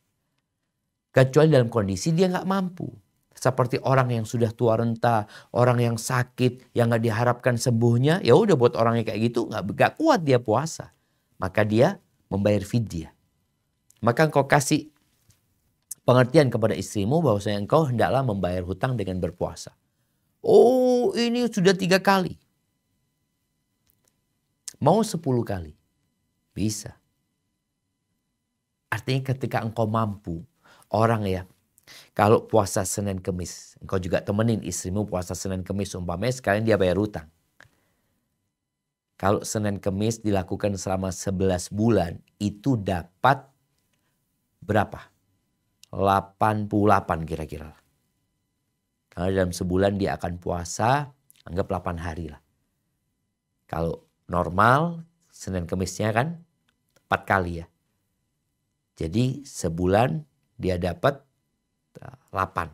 Kecuali dalam kondisi dia nggak mampu. Seperti orang yang sudah tua renta, orang yang sakit, yang nggak diharapkan sembuhnya, ya udah buat orang yang kayak gitu nggak kuat dia puasa. Maka dia membayar fidyah. Maka engkau kasih pengertian kepada istrimu bahwasanya engkau hendaklah membayar hutang dengan berpuasa. Oh, ini sudah 3 kali. Mau 10 kali. Bisa. Artinya ketika engkau mampu, orang ya, kalau puasa Senin Kemis, engkau juga temenin istrimu puasa Senin Kemis, umpamanya sekalian dia bayar hutang. Kalau Senin Kemis dilakukan selama 11 bulan, itu dapat berapa? 88 kira-kira. Karena dalam sebulan dia akan puasa, anggap 8 hari lah. Kalau normal, Senin Kemisnya kan 4 kali ya. Jadi sebulan dia dapat 8.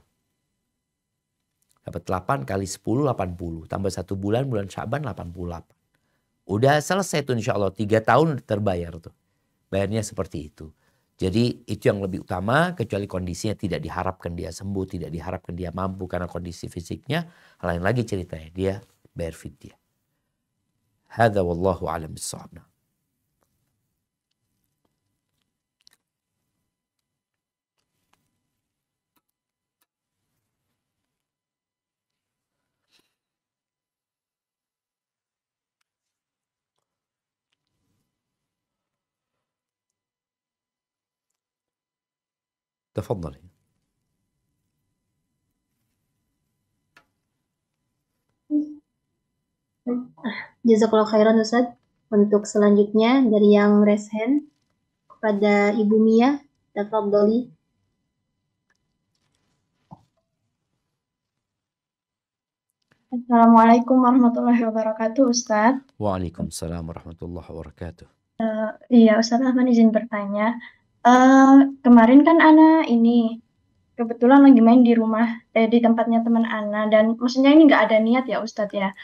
Dapat 8 kali 10, 80. Tambah 1 bulan, bulan Syaban 88. Udah selesai tuh insya Allah. 3 tahun terbayar tuh. Bayarnya seperti itu. Jadi itu yang lebih utama, kecuali kondisinya tidak diharapkan dia sembuh, tidak diharapkan dia mampu karena kondisi fisiknya. Lain lagi ceritanya, dia bayar fidyah. Hadza wallahu a'lam bissawab. Tafadhali. Jazakallah khairan Ustaz. Untuk selanjutnya dari yang raise hand kepada Ibu Mia, tafadhali. Assalamualaikum warahmatullahi wabarakatuh, Ustadz. Waalaikumsalam warahmatullahi wabarakatuh. Iya, Ustadz Ahmad izin bertanya. Kemarin kan Ana ini kebetulan lagi main di rumah, di tempatnya teman Ana, dan maksudnya ini nggak ada niat ya Ustadz ya.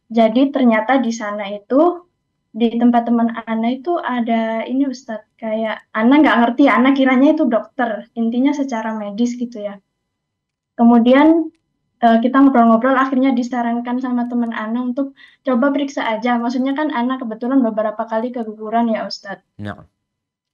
Jadi ternyata di sana itu, di tempat teman Ana itu ada ini Ustadz, kayak Ana nggak ngerti, Ana kiranya itu dokter, intinya secara medis gitu ya. Kemudian kita ngobrol-ngobrol, akhirnya disarankan sama teman Ana untuk coba periksa aja. Maksudnya kan Ana kebetulan beberapa kali keguguran ya Ustadz. Nah,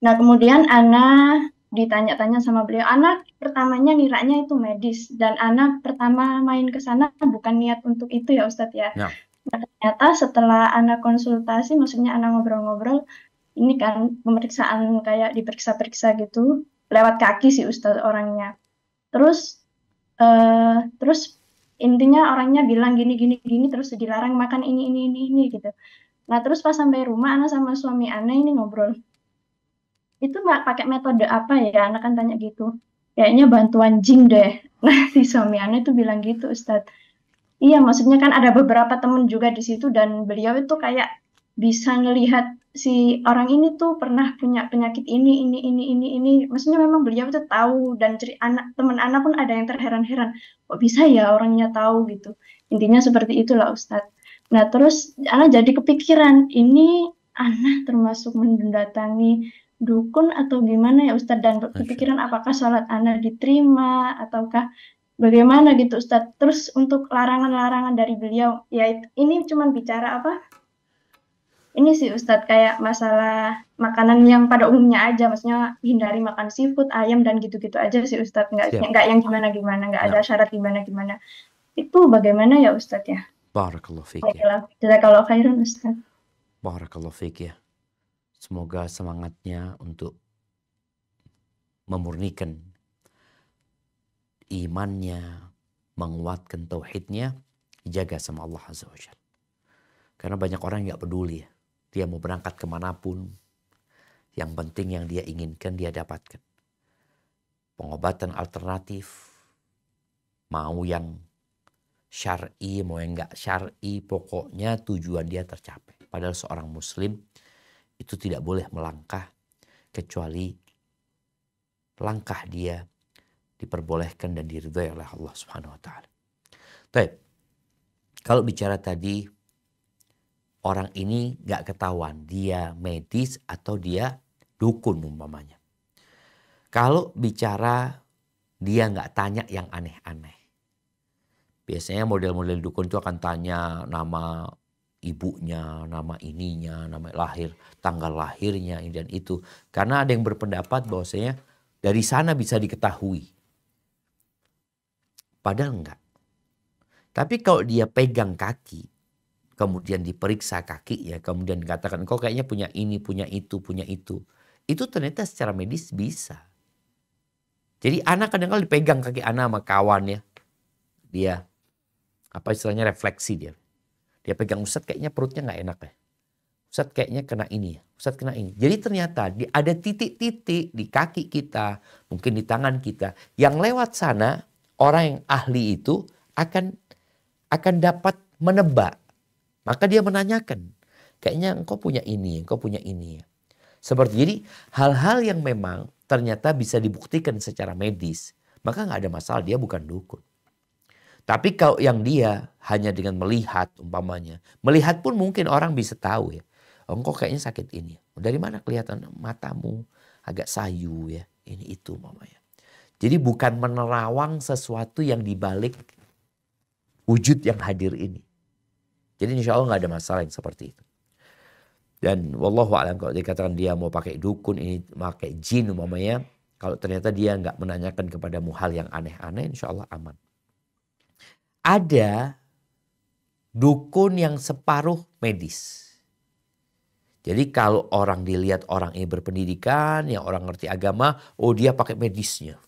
Nah kemudian Ana ditanya-tanya sama beliau, Ana pertamanya ngiranya itu medis, dan Ana pertama main ke sana bukan niat untuk itu ya Ustadz ya. nah. Nah, ternyata setelah Ana konsultasi, maksudnya Ana ngobrol-ngobrol, ini kan pemeriksaan kayak diperiksa-periksa gitu, lewat kaki sih Ustadz orangnya. Terus intinya orangnya bilang gini, terus dilarang makan ini gitu. Nah terus pas sampai rumah, Ana sama suami Ana ini ngobrol. Itu pakai metode apa ya? Ana kan tanya gitu. Kayaknya bantuan jin deh. Nah si suami Ana itu bilang gitu Ustadz. Iya, maksudnya kan ada beberapa temen juga di situ dan beliau itu kayak bisa ngelihat si orang ini tuh pernah punya penyakit ini. Maksudnya memang beliau itu tahu dan teman anak pun ada yang terheran-heran. Kok bisa ya orangnya tahu gitu. Intinya seperti itulah Ustadz. Nah terus anak jadi kepikiran, ini anak termasuk mendatangi dukun atau gimana ya Ustadz, dan kepikiran apakah sholat anak diterima ataukah bagaimana gitu Ustadz. Terus untuk larangan-larangan dari beliau, ya ini cuman bicara apa? Ini sih Ustadz kayak masalah makanan yang pada umumnya aja, maksudnya hindari makan seafood, ayam dan gitu-gitu aja sih Ustadz, nggak yang gimana-gimana, nggak ada syarat gimana-gimana. Itu bagaimana ya Ustadz ya? Barakallahu fiik ya. Jazakallahu khairan Ustadz. Barakallahu fiik ya. Semoga semangatnya untuk memurnikan imannya, menguatkan tauhidnya, dijaga sama Allah Azza wa Jalla. Karena banyak orang yang gak peduli ya. Dia mau berangkat kemanapun, yang penting yang dia inginkan dia dapatkan. Pengobatan alternatif, mau yang syar'i, mau yang gak syar'i, pokoknya tujuan dia tercapai. Padahal seorang muslim itu tidak boleh melangkah kecuali langkah dia diperbolehkan dan diridhai oleh Allah Subhanahu wa taala. Baik. Kalau bicara tadi orang ini nggak ketahuan dia medis atau dia dukun umpamanya. Kalau bicara dia nggak tanya yang aneh-aneh. Biasanya model-model dukun itu akan tanya nama ibunya, nama ininya, nama lahir, tanggal lahirnya ini dan itu. Karena ada yang berpendapat bahwasanya dari sana bisa diketahui. Padahal enggak. Tapi kalau dia pegang kaki, kemudian diperiksa kakinya, kemudian dikatakan kok kayaknya punya ini, punya itu, itu ternyata secara medis bisa. Jadi anak kadang-kadang dipegang kaki anak sama kawannya, dia apa istilahnya refleksi dia. Dia pegang, Ustadz kayaknya perutnya nggak enak ya. Ustadz kayaknya kena ini ya. Ustadz kena ini. Jadi ternyata ada titik-titik di kaki kita, mungkin di tangan kita, yang lewat sana orang yang ahli itu akan dapat menebak. Maka dia menanyakan, kayaknya engkau punya ini, engkau punya ini. Seperti jadi hal-hal yang memang ternyata bisa dibuktikan secara medis, maka nggak ada masalah, dia bukan dukun. Tapi kalau yang dia hanya dengan melihat umpamanya, melihat pun mungkin orang bisa tahu ya, engkau kayaknya sakit ini. Dari mana kelihatan matamu agak sayu ya, ini itu umpamanya. Jadi bukan menerawang sesuatu yang dibalik wujud yang hadir ini. Jadi insya Allah nggak ada masalah yang seperti itu. Dan wallahu a'lam kalau dikatakan dia mau pakai dukun ini, pakai jin umpamanya, kalau ternyata dia nggak menanyakan kepadamu hal yang aneh-aneh, insya Allah aman. Ada dukun yang separuh medis. Jadi kalau orang dilihat orang ini berpendidikan, yang orang ngerti agama, oh dia pakai medisnya.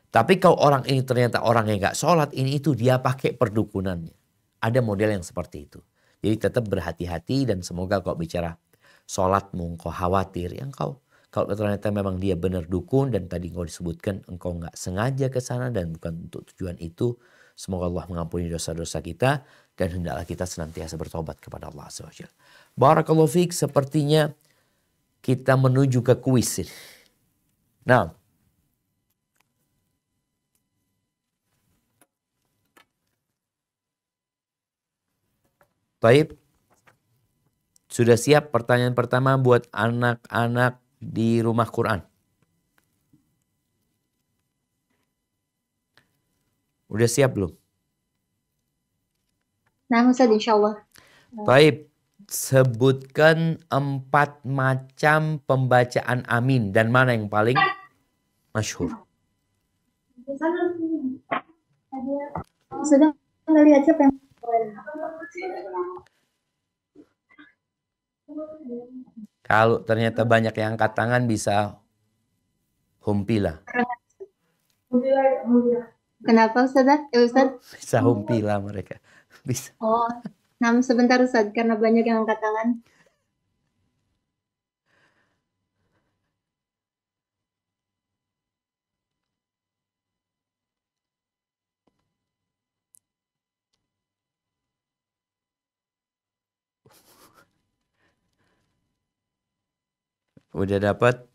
Tapi kalau orang ini ternyata orang yang gak sholat, ini itu dia pakai perdukunannya. Ada model yang seperti itu. Jadi tetap berhati-hati dan semoga kalau bicara sholatmu engkau khawatir. Yang kalau ternyata memang dia benar dukun dan tadi engkau disebutkan engkau gak sengaja ke sana dan bukan untuk tujuan itu. Semoga Allah mengampuni dosa-dosa kita dan hendaklah kita senantiasa bertobat kepada Allah SWT. Barakallahu fiik, sepertinya kita menuju ke kuis ini. Nah, baik. Sudah siap pertanyaan pertama buat anak-anak di rumah Quran? Udah siap belum? Nah, Ustaz, insya Allah. Baik. Sebutkan 4 macam pembacaan amin dan mana yang paling masyhur? Sudah nggak lihat siapa yang Kalau ternyata banyak yang angkat tangan bisa humpila. Kenapa Ustaz? Ustaz? Bisa humpila mereka. Bisa. Oh, nah sebentar Ustaz, karena banyak yang angkat tangan. Udah dapat?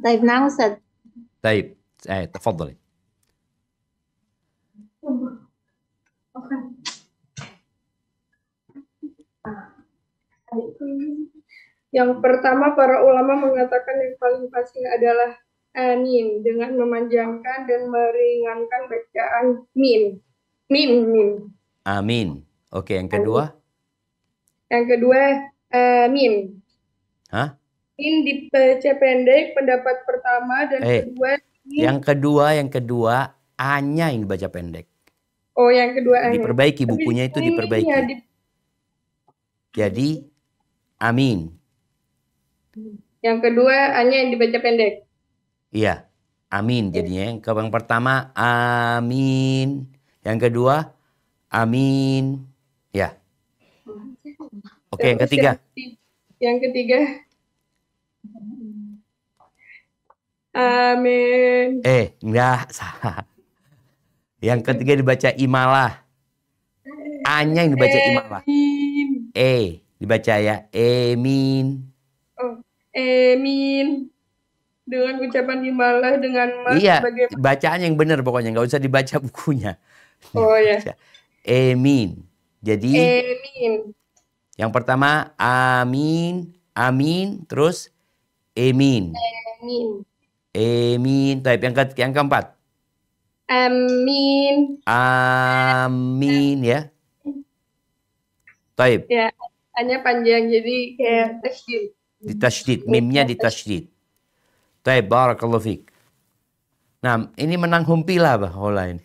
Baik, nah Ustaz. Baik. Tafadhali. Yang pertama, para ulama mengatakan yang paling fasih adalah amin dengan memanjangkan dan meringankan bacaan min. Min. Amin. Oke, yang kedua? Yang kedua, amin. Hah? Min dibaca pendek, pendapat pertama, dan kedua. Yang kedua, A-nya yang dibaca pendek. Oh, yang kedua A-nya. Diperbaiki, bukunya itu diperbaiki. Jadi, amin. Yang kedua, A-nya yang dibaca pendek. Iya, amin jadinya. Yang pertama, amin. Yang kedua, amin. Ya. Oke, yang ketiga. Yang ketiga, amin. Enggak, salah. Yang ketiga dibaca imalah. A-nya yang dibaca imalah. Dibaca ya, emin. Oh, emin. Dengan ucapan imalah dengan mas. Iya, bacaan yang benar pokoknya. Nggak usah dibaca bukunya. Oh ya. Emin. Jadi, emin. Yang pertama, amin. Amin. Terus, emin. Emin. Emin. Type yang keempat. Amin. Amin ya. Type. Ya, hanya panjang jadi kayak tasydid. Ditasydid, mimnya ditasydid. Type, barakallahu fiik. Nah, ini menang humpila bah hola ini.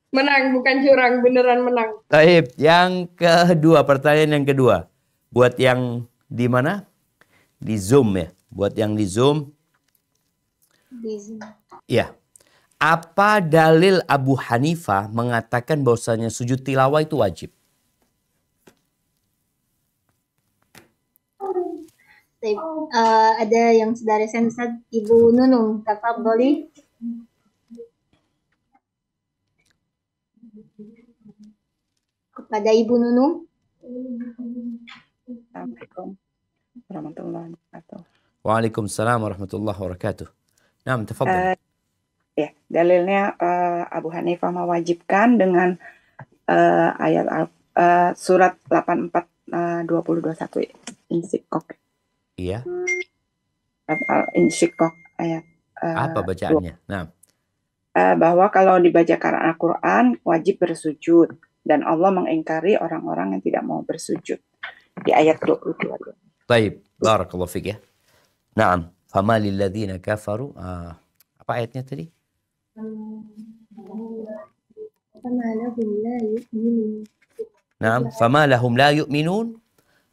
Menang, bukan curang, beneran menang. Taib, yang kedua, pertanyaan yang kedua. Buat yang di mana? Di Zoom ya. Buat yang di Zoom. Ya. Apa dalil Abu Hanifah mengatakan bahwasanya sujud tilawah itu wajib? Ada yang saudara Ustaz, Ibu Nunung, tafadholi. Kepada Ibu Nunung. Assalamualaikum warahmatullahi wabarakatuh. Waalaikumsalam warahmatullahi wabarakatuh. Nah, tafadhal. Ya, dalilnya Abu Hanifah mewajibkan dengan ayat surat 84 2021 Insyikok. Iya. Insyikok ayat. Apa bacaannya? Nah. Bahwa kalau dibaca Al-Quran wajib bersujud dan Allah mengingkari orang-orang yang tidak mau bersujud di ayat 22. Baik, barakallahu fiik ya. Naam, fama lil ladzina kafaru. Apa ayatnya tadi? فما لهم لا يؤمنون. Naam, fama lahum la yu'minun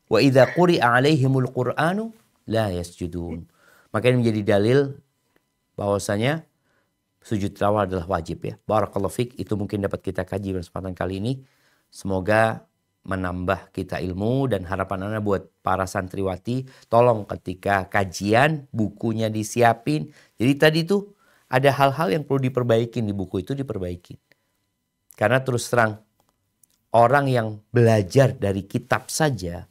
wa idza quri'a 'alaihimul Qur'anu la yasjudun. Maka ini menjadi dalil bahwasanya sujud tilawah adalah wajib ya. Barakallahu fik, itu mungkin dapat kita kaji pada kesempatan kali ini. Semoga menambah kita ilmu, dan harapan Anda buat para santriwati, tolong ketika kajian bukunya disiapin. Jadi tadi tuh ada hal-hal yang perlu diperbaikin di buku itu, diperbaikin. Karena terus terang orang yang belajar dari kitab saja,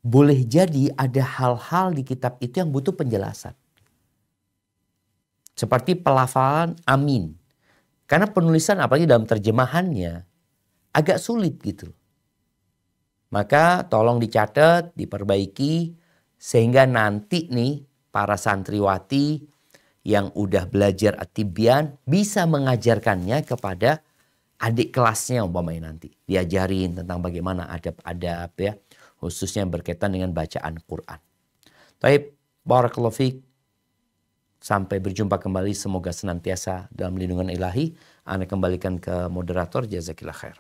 boleh jadi ada hal-hal di kitab itu yang butuh penjelasan. Seperti pelafalan amin. Karena penulisan apalagi dalam terjemahannya agak sulit gitu. Maka tolong dicatat, diperbaiki, sehingga nanti nih para santriwati yang udah belajar At-Tibyan bisa mengajarkannya kepada adik kelasnya umpamanya nanti. Diajarin tentang bagaimana adab-adab ya, khususnya berkaitan dengan bacaan Quran. Baik, barakallahu fiik. Sampai berjumpa kembali, semoga senantiasa dalam lindungan ilahi. Ana kembalikan ke moderator, jazakillah khair.